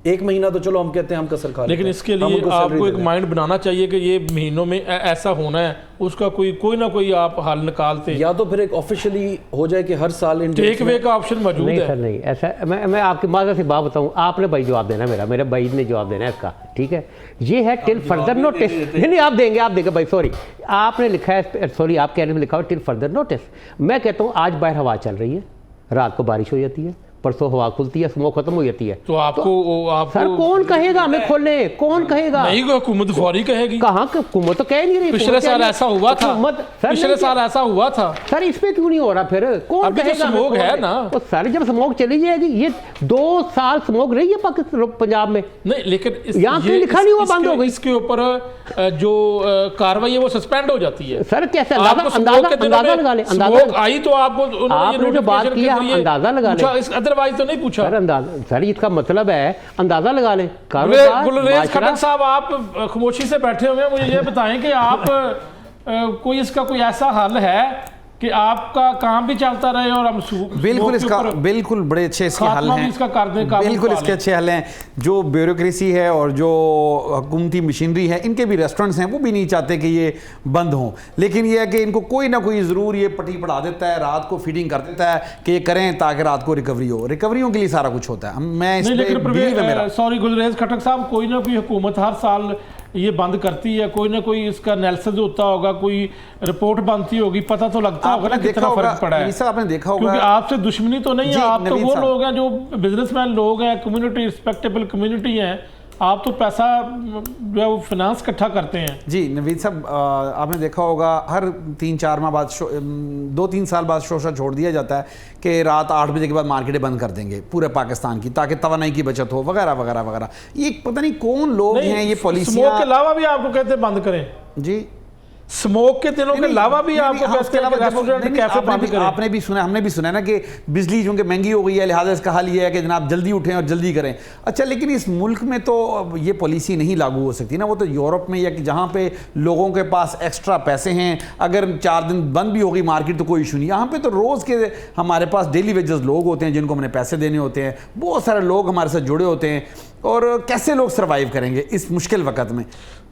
एक महीना तो चलो हम कहते हैं हम कसर खा लेते हैं, लेकिन इसके हम लिए उनको आपको सैलरी एक दे दें। माइंड बनाना चाहिए कि ये महीनों में ऐसा होना है, उसका कोई ना कोई आप हल निकालते। या तो फिर एक ऑफिशियली हो जाए कि हर साल टेक वे का ऑप्शन मौजूद नहीं है। सर, नहीं ऐसा। मैं आपकी माजरत से बात बताऊं, आपने भाई जवाब देना, मेरे भाई ने जवाब देना है इसका, ठीक है? ये है टिल फर्दर नोटिस। नहीं, आप देंगे भाई, सॉरी, आपने लिखा है, सॉरी, आप कहने में लिखा हुआ टिल फर्दर नोटिस। मैं कहता हूँ आज बाहर हवा चल रही है, रात को बारिश हो जाती है, परसों हवा खुलती है, स्मोक खत्म हो जाती है, तो आपको सर कौन कहेगा हमें खोलने? कौन कहेगा? नहीं, हुकूमत फौरी कहेगी। कहाँ हुकूमत तो कह नहीं रही। पिछले साल ऐसा हुआ था, पिछले साल ऐसा हुआ था सर, इस पे क्यों नहीं हो रहा फिर? कौन अभी तो कहेगा? स्मोक है ना। तो सर जब स्मोक चली जाएगी, ये 2 साल स्मोक रही है पाकिस्तान पंजाब में, नहीं, लेकिन यहाँ पे लिखा नहीं हुआ बंद हो गई। इसके ऊपर जो कार्रवाई है वो सस्पेंड हो जाती है। सर कैसे? आपको अंदाजा लगा ले, स्मोक आई तो आपको आपने जो बात किया अंदाजा लगा ले, अदरवाइज तो नहीं पूछा। सर अंदाजा, सर इसका मतलब है अंदाजा लगा ले। गुलरेज खटक साहब, आप खामोशी से बैठे हुए हैं, मुझे ये बताएं कि आप कोई इसका कोई ऐसा हल है कि आपका काम भी चलता रहे और हम बिल्कुल इसका बिल्कुल बड़े अच्छे इसके हल हैं, इसका कर दें, बिल्कुल इसके अच्छे हल हैं। जो ब्यूरोक्रेसी है और जो हुकूमती मशीनरी है, इनके भी रेस्टोरेंट्स हैं, वो भी नहीं चाहते कि ये बंद हों, लेकिन ये है कि इनको कोई ना कोई ज़रूर ये पट्टी पढ़ा देता है, रात को फीडिंग कर देता है कि ये करें ताकि रात को रिकवरी हो। रिकवरियों के लिए सारा कुछ होता है। मैं इस पर सॉरी गुलरेज खटक साहब, कोई ना कोई हुकूमत हर साल ये बंद करती है, कोई ना कोई इसका एनालिसिस होता होगा, कोई रिपोर्ट बनती होगी, पता तो लगता होगा ना कितना फर्क पड़ा है। आपने देखा होगा, क्योंकि आपसे दुश्मनी तो नहीं है, आप तो वो लोग हैं जो बिजनेसमैन लोग हैं, कम्युनिटी रिस्पेक्टेबल कम्युनिटी हैं, आप तो पैसा जो है वो फाइनेंस इकट्ठा करते हैं। जी नवीद साहब, आपने देखा होगा हर 3-4 माह बाद 2-3 साल बाद शोशा छोड़ दिया जाता है कि रात 8 बजे के बाद मार्केटें बंद कर देंगे पूरे पाकिस्तान की, ताकि तवानाई की बचत हो, वगैरह वगैरह वगैरह। ये पता नहीं कौन लोग हैं, ये पॉलिसियां। स्मोक के अलावा भी आपको कहते हैं बंद करें जी, स्मोक के दिनों के अलावा भी आपको कहते हैं कि रेस्टोरेंट कैफे बंद करें। आपने भी सुना, हमने भी सुना है ना कि बिजली चूंकि महंगी हो गई है, लिहाजा इसका हल ये है कि जनाब जल्दी उठें और जल्दी करें। अच्छा, लेकिन इस मुल्क में तो ये पॉलिसी नहीं लागू हो सकती ना, वो तो यूरोप में या कि जहाँ पे लोगों के पास एक्स्ट्रा पैसे हैं, अगर 4 दिन बंद भी होगी मार्केट तो कोई इशू नहीं। यहाँ पे तो रोज़ के हमारे पास डेली वेजेस लोग होते हैं जिनको हमने पैसे देने होते हैं, बहुत सारे लोग हमारे साथ जुड़े होते हैं, और कैसे लोग सर्वाइव करेंगे इस मुश्किल वक्त में?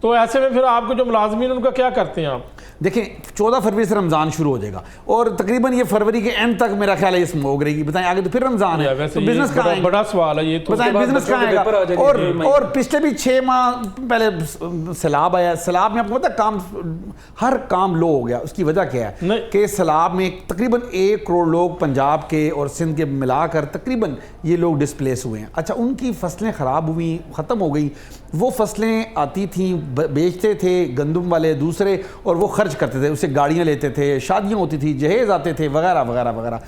तो ऐसे में फिर आपको जो मुलाजमीन उनका क्या करते हैं आप? देखें, 14 फरवरी से रमज़ान शुरू हो जाएगा और तकरीबन ये फरवरी के एंड तक मेरा ख्याल है ये स्मोक रहेगी। बताएं आगे तो फिर रमज़ान है, तो बिजनेस कहाँ आएगा? बड़ा सवाल है ये तो। बताएं बिजनेस कहाँ आएगा? और पिछले भी 6 माह पहले सैलाब आया, सैलाब में आपको पता काम, हर काम लो हो गया। उसकी वजह क्या है कि सैलाब में तकरीबन 1 करोड़ लोग पंजाब के और सिंध के मिलाकर तकरीबन ये लोग डिस्प्लेस हुए हैं। अच्छा, उनकी फसलें ख़राब हुई, ख़त्म हो गई। वो फसलें आती थी, बेचते थे गंदम वाले दूसरे, और वो खर्च करते थे, उससे गाड़ियाँ लेते थे, शादियाँ होती थी, जहेज़ आते थे, वगैरह वगैरह वगैरह।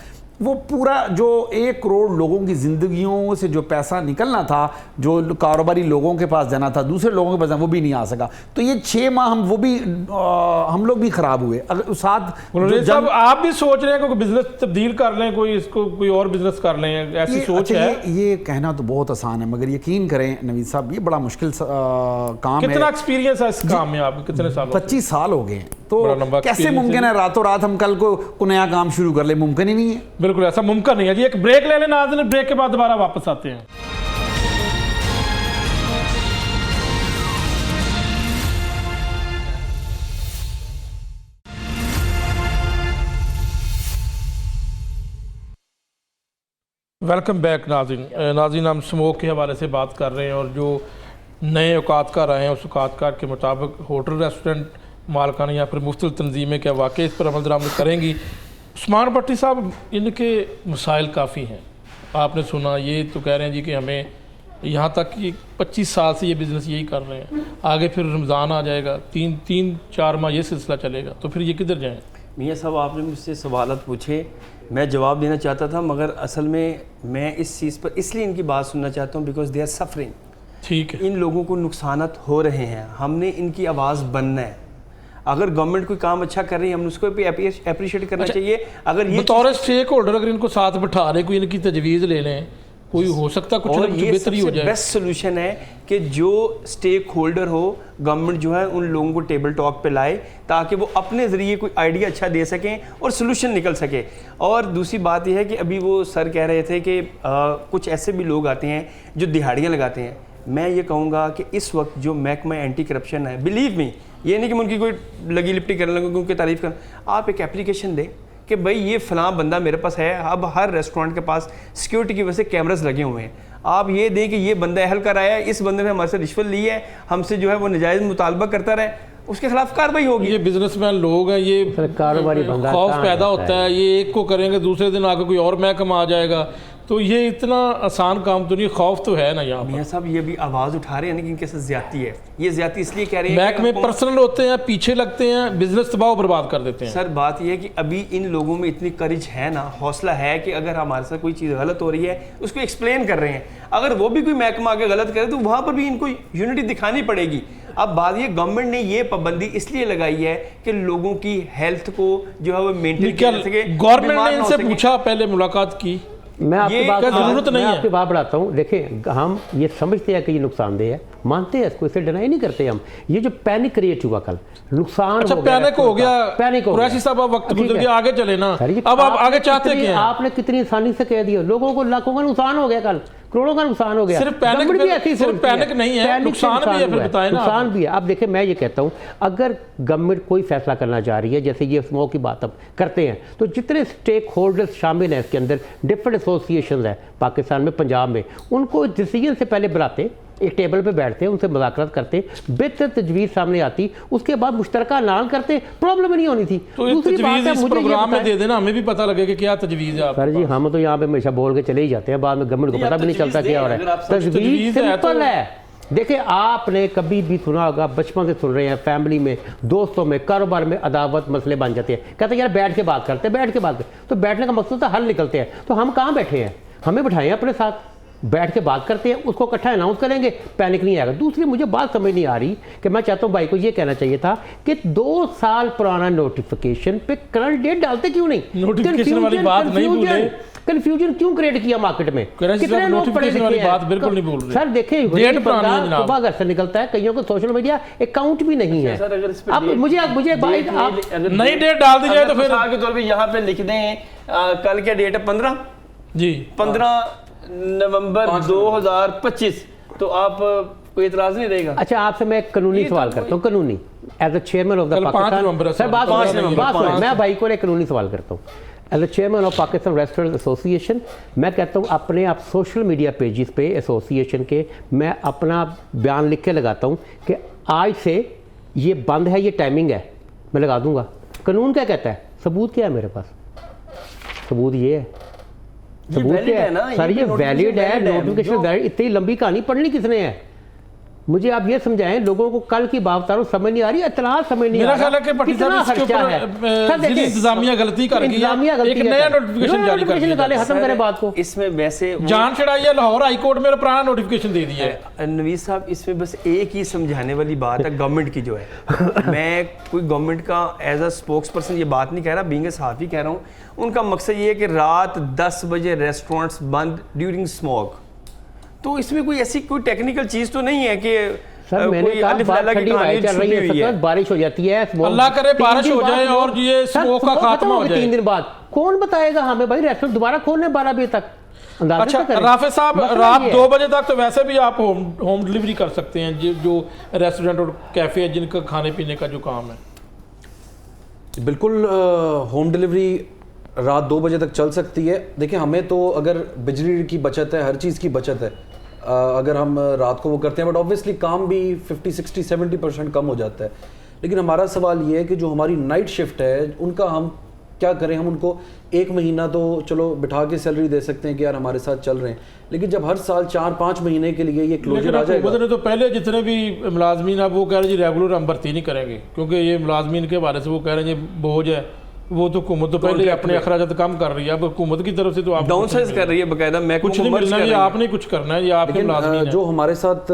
वो पूरा जो 1 करोड़ लोगों की ज़िंदगियों से जो पैसा निकलना था, जो कारोबारी लोगों के पास जाना था, दूसरे लोगों के पास जाना, वो भी नहीं आ सका। तो ये 6 माह हम लोग भी ख़राब हुए। अगर साथ आप भी सोच रहे हैं कि बिजनेस तब्दील कर लें, कोई इसको कोई और बिजनेस कर लें, ऐसी सोच है? ये कहना तो बहुत आसान है, मगर यकीन करें नवीद साहब, ये बड़ा मुश्किल काम है। कितना एक्सपीरियंस है इस काम में आपको? कितने साल? 25 साल हो गए। तो कैसे मुमकिन है रातों रात हम कल को नया काम शुरू कर ले? मुमकिन ही नहीं है। बिल्कुल ऐसा मुमकिन नहीं है जी। एक ब्रेक ले लेना, आज ब्रेक के बाद दोबारा वापस आते हैं। वेलकम बैक नाज़रीन, हम स्मोक के हवाले से बात कर रहे हैं और जो नए औकातकार आए हैं उस औकातकार के मुताबिक होटल रेस्टोरेंट मालकान या फिर मुख्तलिफ तंजीमें क्या वाकई इस पर अमल दरामद करेंगी? उस्मान भट्टी साहब, इनके मसाइल काफ़ी हैं। आपने सुना, ये तो कह रहे हैं जी कि हमें यहाँ तक कि 25 साल से ये बिज़नेस यही कर रहे हैं, आगे फिर रमज़ान आ जाएगा, 3-4 माह ये सिलसिला चलेगा, तो फिर ये किधर जाएँ? मियाँ साहब, आपने मुझसे सवालत पूछे, मैं जवाब देना चाहता था, मगर असल में मैं इस चीज़ पर इसलिए इनकी बात सुनना चाहता हूँ बिकॉज दे आर सफरिंग। ठीक है, इन लोगों को नुकसानात हो रहे हैं, हमने इनकी आवाज़ बनना है। अगर गवर्नमेंट कोई काम अच्छा कर रही है, हम उसको भी अप्रिशिएट करना चाहिए। अगर ये बतौर स्टेक होल्डर अगर इनको साथ बिठा रहे, कोई इनकी तजवीज़ ले लें कोई हो सकता कुछ ना और कुछ ये बेहतरी हो सबसे जाए। बेस्ट सोल्यूशन है कि जो स्टेक होल्डर हो गवर्नमेंट जो है उन लोगों को टेबल टॉक पे लाए ताकि वो अपने ज़रिए कोई आइडिया अच्छा दे सकें और सोल्यूशन निकल सके। और दूसरी बात यह है कि अभी वो सर कह रहे थे कि कुछ ऐसे भी लोग आते हैं जो दिहाड़ियाँ लगाते हैं। मैं ये कहूँगा कि इस वक्त जो महकमा एंटी करप्शन है, बिलीव मी, ये नहीं कि मैं उनकी कोई लगी लिपटी करने लगूँ, उनकी तारीफ कर, आप एक एप्लीकेशन दें कि भाई ये फ़लाँ बंदा मेरे पास है। अब हर रेस्टोरेंट के पास सिक्योरिटी की वजह से कैमरास लगे हुए हैं। आप ये दें कि ये बंदा अहल कर आया है, इस बंदे ने हमारे से रिश्वत ली है, हमसे जो है वो नाजायज़ मुतालबा करता रहे, उसके खिलाफ कार्रवाई होगी। ये बिजनेसमैन लोग हैं, ये कारोबारी बंदा खौफ कहाँ पैदा रहता होता है, ये एक को करेंगे दूसरे दिन आके कोई और महकमा आ जाएगा, तो ये इतना आसान काम तो नहीं, खौफ तो है ना यहाँ पर। मियाँ साहब ये भी आवाज़ उठा रहे हैं कि इनके साथ ज्यादती है। ये ज्यादती इसलिए कह रहे हैं महकमे पर्सनल होते हैं, पीछे लगते हैं, बिजनेस तबाह बर्बाद कर देते हैं। सर बात यह है कि अभी इन लोगों में इतनी करेज है ना, हौसला है कि अगर हमारे साथ कोई चीज़ गलत हो रही है उसको एक्सप्लेन कर रहे हैं। अगर वो भी कोई महकमा आगे गलत करे तो वहाँ पर भी इनको यूनिटी दिखानी पड़ेगी। अब बात ये गवर्नमेंट ने ये पाबंदी इसलिए लगाई है कि लोगों की हेल्थ को जो है वो मेंटेन क्या कर सके। गवर्नमेंट बीमार ने ना हो इनसे सके। पूछा, पहले मुलाकात की? मैं आपकी बात क्या जरूरत नहीं है? आपकी बात बढ़ाता हूँ। देखिए हम ये समझते हैं कि ये नुकसानदेह है, मानते हैं इसको, इसे डिनाई नहीं करते हम। ये जो पैनिक क्रिएट हुआ कल, नुकसान अच्छा हो गया, पैनिक हो गया, पैनिक हो कुरैशी साहब अब वक्त ठीक गुजर है। गया, आगे चले ना। सर जी, अब आप आपने आगे चाहते कितनी- क्या हैं? आपने कितनी आसानी से कह दिया, लोगों को लाखों का नुकसान हो गया कल, करोड़ों का नुकसान हो गया। सिर्फ पैनिक गवर्नमेंट भी ऐसी सिर्फ सोचती है। पैनिक नहीं है, पैनिक से नुकसान भी है, फिर हुआ बताएं ना आप। नुकसान भी है। अब देखिए मैं ये कहता हूँ, अगर गवर्नमेंट कोई फैसला करना चाह रही है, जैसे ये स्मोक की बात अब करते हैं, तो जितने स्टेक होल्डर्स शामिल हैं इसके अंदर, डिफरेंट एसोसिएशन है पाकिस्तान में, पंजाब में, उनको डिसीजन से पहले बुलाते, एक टेबल पे बैठते हैं, उनसे मुज़ाकरात करते, बेहतर तजवीज़ सामने आती, उसके बाद मुश्तरका ऐलान करते, प्रॉब्लम नहीं होनी थी। तो ये तजवीज़ इस प्रोग्राम में दे देना, हमें भी पता लगे कि क्या तजवीज़ है आपके सर जी पास। हम तो यहाँ पे हमेशा बोल के चले ही जाते हैं, बाद में गवर्नमेंट को नहीं, पता आप भी नहीं चलता तजवीज़ क्या हो दें, रहा अगर है। आप तजवीज़ तजवीज़ है सिंपल तो- है। देखिए आपने कभी भी सुना होगा, बचपन से सुन रहे हैं, फैमिली में, दोस्तों में, कारोबार में अदावत मसले बन जाते हैं, कहते हैं यार बैठ के बात करते हैं, बैठ के बात करते, तो बैठने का मकसद था हल निकलते हैं। तो हम कहाँ बैठे हैं, हमें बिठाएं अपने साथ, बैठ के बात करते हैं, उसको इकट्ठा अनाउंस करेंगे, पैनिक नहीं आएगा। दूसरी मुझे बात समझ नहीं आ रही कि मैं चाहता हूँ भाई को ये कहना चाहिए था कि 2 साल पुराना नोटिफिकेशन पे करंट डेट डालते क्यों नहीं? नोटिफिकेशन वाली बात नहीं भूले। कंफ्यूजन क्यों क्रिएट किया मार्केट में? कुरैशी साहब, कितने लोग पढ़े नोटिफिकेशन वाली लिखे हैं? बात बिल्कुल नहीं बोल रहे। सर देखिए, डेट पुरानी है जनाब। सुबह घर से निकलता है, कईयों को सोशल मीडिया अकाउंट भी नहीं है। सर, अगर इस पे अब डेट- मुझे भाई डेट आप नहीं- अगर नई डेट डाल दी जाए तो फिर मिसाल के तौर पे यहाँ पे लिख दें कल क्या डेट है, 15 जी नवंबर 2025, तो आप कोई इतराज नहीं रहेगा? अच्छा आपसे मैं एक कानूनी सवाल करता हूँ, कानूनी as a chairman of the कल 5 पाकिस्तान। नवंबर है, सर बात 5 सुनिए, नवंबर, बात सुनिए, 5 मैं भाई को एक कानूनी सवाल करता हूँ। As a chairman of Pakistan restaurant association, मैं कहता हूँ अपने आप सोशल मीडिया पेजेस पे एसोसिएशन के मैं अपना बयान लिख के लगाता हूँ कि आज से ये बंद है, ये टाइमिंग है, मैं लगा दूंगा। कानून क्या कहता है? सबूत क्या है मेरे पास? सबूत ये है, सबूत valid क्या है ना, है? सर ये notification वैलिड है, valid है, नोटिफिकेशन जो- वैलिड। इतनी लंबी कहानी पढ़नी किसने है? मुझे आप ये समझाएं, लोगों को कल की बात बता रहा हूं, समझ नहीं आ रही, इतला समझ नहीं आ मेरा रहा। ख्याल है कि भट्टी कितना साहब इसके खर्चा ऊपर, है? सर जिली देखिए, इंतजामिया गलती कर गई है, इंतजामिया गलती एक है, नया सर। नोटिफिकेशन नया जारी कर नोटिफिकेशन दिया निकाले, खत्म करें बात को। इसमें वैसे जान छड़ाई है, लाहौर हाई कोर्ट में पुराना नोटिफिकेशन दे दिया है। नवीद साहब, इसमें बस एक ही समझाने वाली बात है गवर्नमेंट की जो है। मैं कोई गवर्नमेंट का एज अ स्पोक्स पर्सन ये बात नहीं कह रहा, बीइंग ए सहाफ़ी कह रहा हूँ। उनका मकसद ये है कि रात 10 बजे रेस्टोरेंट्स बंद ड्यूरिंग स्मोक। तो इसमें कोई ऐसी कोई टेक्निकल चीज़ तो नहीं है कि सर मैंने कोई कहा अलिफ बात लैला की ठंडी हवाएं कहानी चल रही छुपी है, हुई है। सतत बारिश हो जाती है, smoke- अल्लाह करे 3 बारिश दिन हो बाद जाए और ये सर, smoke का smoke खात्मा खत्म हो होगी जाए। 3 दिन बाद। कौन बताएगा हमें भाई रेस्टोरेंट दोबारा खोलने 12 बजे तक? अंदाजा अच्छा तो करें। राफे साहब, मसला रात ये है। 2 बजे तक तो वैसे भी आप होम डिलीवरी कर सकते हैं, जो रेस्टोरेंट और कैफे है जिनका खाने पीने का जो काम है। बिल्कुल होम डिलीवरी रात 2 बजे तक चल सकती है। देखिए हमें तो अगर बिजली की बचत है, हर चीज़ की बचत है, अगर हम रात को वो करते हैं, बट ऑब्वियसली काम भी 50, 60, 70% कम हो जाता है। लेकिन हमारा सवाल ये है कि जो हमारी नाइट शिफ्ट है उनका हम क्या करें? हम उनको 1 महीना तो चलो बिठा के सैलरी दे सकते हैं कि यार हमारे साथ चल रहे हैं, लेकिन जब हर साल 4-5 महीने के लिए ये क्लोजर आ लेकिन जाएगा। हुकूमत ने तो पहले जितने भी मुलाजमीन अब वो कह रहे जी रेगुलर हम भर्ती नहीं करेंगे, क्योंकि ये मुलाजमीन के हवाले से वो कह रहे हैं ये बोझ है, वो तो हुकूमत तो पहले अपने अखराजात कम कर रही है। अब हुकूमत की तरफ से तो आप डाउन साइज कर रही है, बकायदा मैं कुछ नहीं मिलना, ये आपने कुछ करना है, ये आपके लेकिन मुलाजमीन हैं। जो हमारे साथ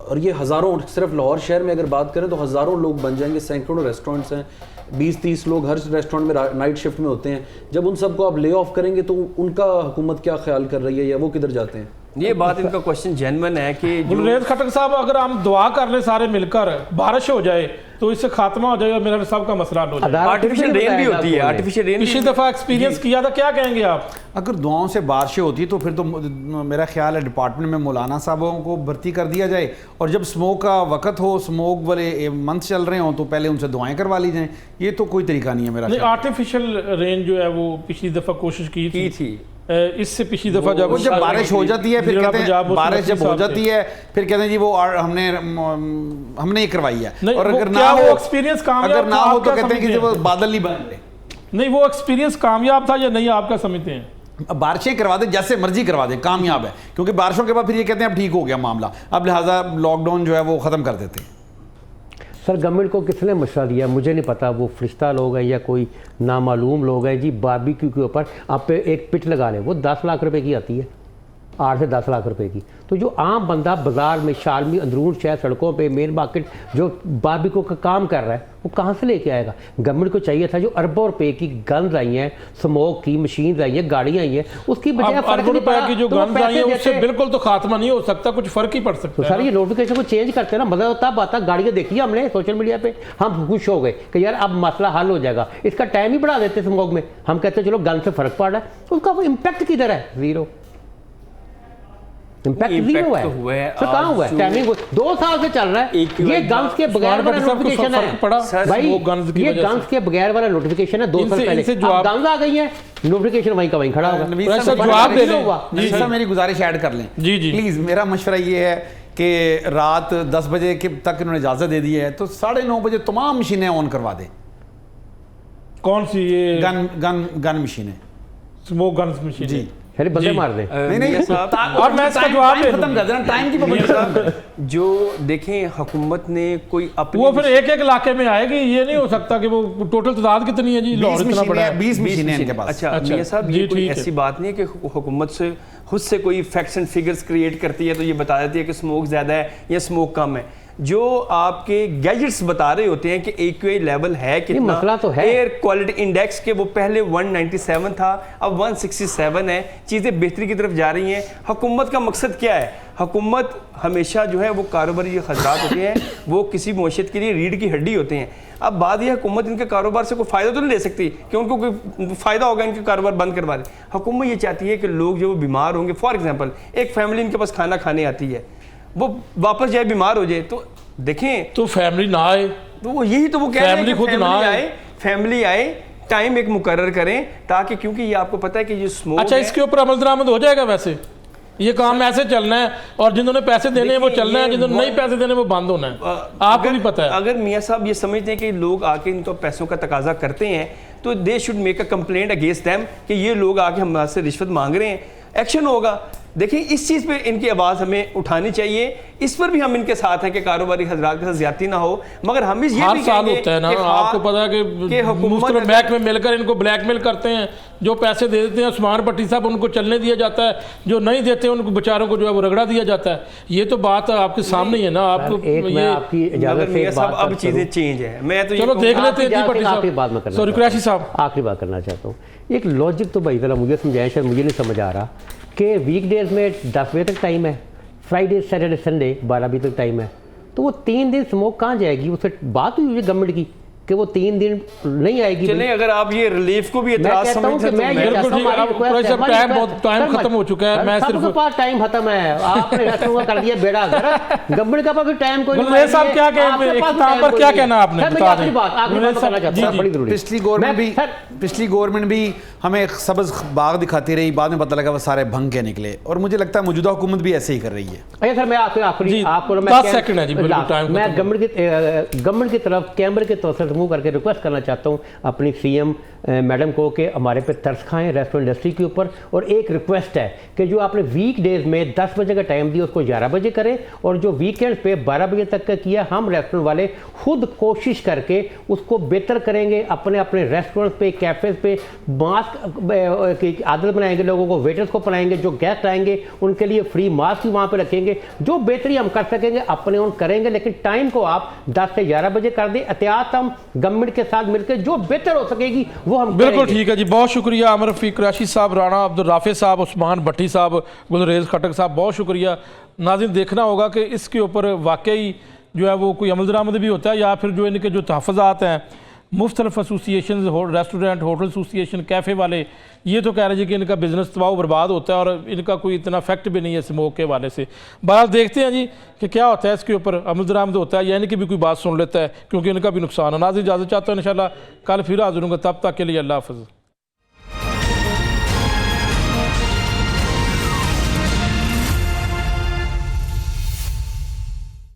और ये हज़ारों, सिर्फ लाहौर शहर में अगर बात करें तो हज़ारों लोग बन जाएंगे, सैकड़ों रेस्टोरेंट्स हैं, 20-30 लोग हर रेस्टोरेंट में नाइट शिफ्ट में होते हैं। जब उन सबको आप ले ऑफ करेंगे तो उनका हुकूमत क्या ख्याल कर रही है या वो किधर जाते हैं? ये बात इनका क्वेश्चन जेन्युइन है कि गुलरेज खटक साहब, अगर हम दुआ कर ले सारे मिलकर, बारिश हो जाए तो इससे खात्मा हो जाएगा, मेरा साहब का मसला हल हो जाएगा। आर्टिफिशियल रेन भी होती है, आर्टिफिशियल रेन पिछली दफा एक्सपीरियंस किया था, क्या कहेंगे आप? अगर दुआओं से बारिशें होती तो फिर तो मेरा ख्याल है डिपार्टमेंट में मौलाना साहबों को भर्ती कर दिया जाए, और जब स्मोक का वक्त हो, स्मोक वाले मंथ चल रहे हों, तो पहले उनसे दुआएं करवा ली जाएं। ये तो कोई तरीका नहीं है मेरा नहीं, ख्याल। आर्टिफिशियल रेन जो है वो पिछली दफा कोशिश की थी। इससे पिछली दफा जब बारिश हो जाती है फिर कहते हैं, बारिश जब हो जाती है फिर कहते हैं जी वो हमने ये करवाई है, और अगर ना हो एक्सपीरियंस कामयाब, अगर ना हो तो कहते हैं कि जब वो बादल नहीं बन रहे। नहीं, वो एक्सपीरियंस कामयाब था या नहीं, आप क्या समझते हैं? बारिशें करवा दे, जैसे मर्जी करवा दे, कामयाब है, क्योंकि बारिशों के बाद फिर ये कहते हैं अब ठीक हो गया मामला, अब लिहाजा लॉकडाउन जो है वो ख़त्म कर देते हैं। सर गवर्नमेंट को किसने मशवरा दिया मुझे नहीं पता, वो फरिश्ता लोग हैं या कोई नामालूम लोग हैं जी। बारबेक्यू के ऊपर आप पे एक पिट लगा लें, वो 10 लाख रुपए की आती है, 8 से 10 लाख रुपए की। तो जो आम बंदा बाजार में, शालमी, अंदरून शहर, सड़कों पे, मेन मार्केट जो बारबेक्यू का काम कर रहा है, वो कहाँ से लेके आएगा? गवर्नमेंट को चाहिए था जो अरबों रुपए की गन्स आई हैं, स्मोक की मशीन आई हैं, गाड़ियाँ आई हैं, उसकी बजाय अरबों रुपए की जो गन्स आई हैं उससे बिल्कुल तो खात्मा नहीं हो सकता, कुछ फर्क ही पड़ सकता तो है। सर ये नोटिफिकेशन को चेंज करते हैं ना, मजा तब आता। गाड़ियाँ देखी हमने सोशल मीडिया पे, हम खुश हो गए कि यार अब मसला हल हो जाएगा, इसका टाइम ही बढ़ा देते स्मोक में। हम कहते हैं चलो गन से फर्क पड़ रहा है, उसका वो इम्पैक्ट किधर है? जीरो इम्पैक्ट जीरो है। तो कहाँ हुआ है? टाइमिंग 2 साल से चल रहा है, ये गन्स के बगैर वाला नोटिफिकेशन है भाई, ये गन्स के बगैर वाला नोटिफिकेशन है 2 साल पहले। अब गन्स आ गई है, नोटिफिकेशन वहीं का वहीं खड़ा होगा। जवाब दे दें, मेरी गुजारिश ऐड कर लें प्लीज। मेरा मशवरा ये है कि रात 10 बजे तक इन्होंने इजाजत दे दी है, तो 9:30 बजे तमाम मशीनें ऑन करवा दें। कौन सी? ये गन मशीनें, स्मोक गन्स मशीन जी, अरे बंदे मार दे। नहीं और मैं इसका जवाब खत्म कर देना, टाइम की पाबंदी। जो देखें हुकूमत ने कोई अपनी, वो फिर एक इलाके में आएगी, ये नहीं हो सकता कि वो टोटल तादाद कितनी है जी? लाहौर इतना बड़ा है, 20 मशीनें इनके पास। अच्छा मियां साहब, ये कोई ऐसी बात नहीं है कि हुकूमत से खुद से कोई फैक्ट्स एंड फिगर्स क्रिएट करती है तो ये बता देती है कि स्मोक ज़्यादा है या स्मोक कम है। जो आपके गैजेट्स बता रहे होते हैं कि AQI लेवल है कितना, मसला तो है। एयर क्वालिटी इंडेक्स के वो पहले 197 था, अब 167 है, चीज़ें बेहतरी की तरफ जा रही हैं। हुकूमत का मकसद क्या है? हुकूमत हमेशा जो है वो कारोबारी जो हजरात होते हैं वो किसी मौशियत के लिए रीढ़ की हड्डी होते हैं। अब बात यह हुकूमत इनके कारोबार से कोई फ़ायदा तो नहीं ले सकती कि उनको कोई फ़ायदा होगा इनके कारोबार बंद करवा रहे। हुकूमत ये चाहती है कि लोग जो बीमार होंगे, फॉर एग्जांपल एक फैमिली इनके पास खाना खाने आती है, वो वापस जाए बीमार हो जाए, तो देखें तो फैमिली ना आए, तो वो यही तो वो कह रहे हैं कि खुद ना आए, फैमिली आए, टाइम एक मुकर्रर करें, ताकि क्योंकि ये आपको पता है कि ये स्मोक अच्छा इसके ऊपर अमल दरामद हो जाएगा? वैसे ये काम ऐसे चलना है, और जिन्होंने पैसे देने हैं वो चलना है, जिन्होंने नहीं पैसे देने वो बंद होना है। आपको भी पता है। अगर मियाँ साहब ये समझते हैं कि लोग आके इनको पैसों का तकाजा करते हैं, तो they should make a complaint against them कि ये लोग आके हमारे से रिश्वत मांग रहे हैं, एक्शन होगा। देखिए इस चीज़ पे इनकी आवाज़ हमें उठानी चाहिए, इस पर भी हम इनके साथ हैं कि कारोबारी हजरात के साथ ज्यादती ना हो, मगर हम इस ये हर भी साल होता है ना, आपको पता है कि मुख्तलिफ बैंक में मिलकर इनको ब्लैकमेल करते हैं, जो पैसे दे देते हैं उस्मान भट्टी साहब उनको चलने दिया जाता है, जो नहीं देते उनको बेचारों को जो है वो रगड़ा दिया जाता है। ये तो बात आपके सामने ही है ना। आपको ये आपकी इजाजत से अब चीज़ें चेंज है, मैं तो चलो देख लेते हैं भट्टी साहब। सॉरी कुरैशी साहब, आखिरी बात करना चाहता हूँ। एक लॉजिक तो भाई ज़रा मुझे समझाएं, शायद मुझे नहीं समझ आ रहा कि वीकडेज में 10 बजे तक टाइम है, फ्राइडे सैटरडे संडे 12 बजे तक टाइम है, तो वो 3 दिन स्मोक कहाँ जाएगी? उससे बात हुई है गवर्नमेंट की कि वो 3 दिन नहीं आएगी। चलें, अगर आप ये रिलीफ को भी एतराज समझते हैं तो टाइम खत्म हो चुका है। मैं सिर्फ टाइम खत्म है, आपने रस्म कर दिया बेड़ा गवर्नमेंट का पास टाइम कोई नहीं। साहब क्या पर क्या कहना आपने? पिछली गवर्नमेंट भी हमें एक सब्ज बाग दिखाती रही, बाद में पता लगा वो सारे भंग के निकले, और मुझे लगता है मौजूदा हुकूमत भी ऐसे ही कर रही है। अच्छा सर, मैं आपको 10 सेकंड है जी, मैं गवर्नमेंट की तरफ कैमरे के तौर से रिमूव करके रिक्वेस्ट करना चाहता हूँ अपनी CM मैडम को कि हमारे पे तरस खाएँ रेस्टोरेंट इंडस्ट्री के ऊपर। और एक रिक्वेस्ट है कि जो आपने वीक डेज़ में 10 बजे का टाइम दिया उसको 11 बजे करें, और जो वीकेंड पे 12 बजे तक का किया, हम रेस्टोरेंट वाले खुद कोशिश करके उसको बेहतर करेंगे। अपने अपने रेस्टोरेंट पे, कैफ़ेज़ पे मास्क की आदत बनाएंगे, लोगों को, वेटर्स को पढ़ाएंगे, जो गेस्ट आएंगे उनके लिए फ्री मास्क भी वहाँ पे रखेंगे। जो बेहतरी हम कर सकेंगे अपने ओन करेंगे, लेकिन टाइम को आप 10 से 11 बजे कर दें। एहतियात हम गवर्नमेंट के साथ मिलकर जो बेहतर हो सकेगी वो हम बिल्कुल करेंगे। ठीक है जी, बहुत शुक्रिया आमिर रफ़ीक कुरैशी साहब, राना अब्दुल राफे साहब, उस्मान भट्टी साहब, गुलरेज खटक साहब, बहुत शुक्रिया। नाज़रीन, देखना होगा कि इसके ऊपर वाकई जो है वो कोई अमल दरामद भी होता है या फिर जो इनके जो तहफ़्फ़ुज़ात हैं मुख्तलिफ association, restaurant, hotel association, cafe वाले, ये तो कह रहे हैं कि इनका बिज़नेस तबाह बर्बाद होता है और इनका कोई इतना इफेक्ट भी नहीं है स्मोक के हवाले से। बहरहाल देखते हैं जी कि क्या होता है, इसके ऊपर अमल दरामद होता है या इनकी भी कोई बात सुन लेता है, क्योंकि इनका भी नुकसान है। नाज़रीन, इजाज़त चाहता हूँ, इंशाल्लाह कल फिर हाज़िर होंगे, तब तक के लिए अल्लाह हाफ़िज़।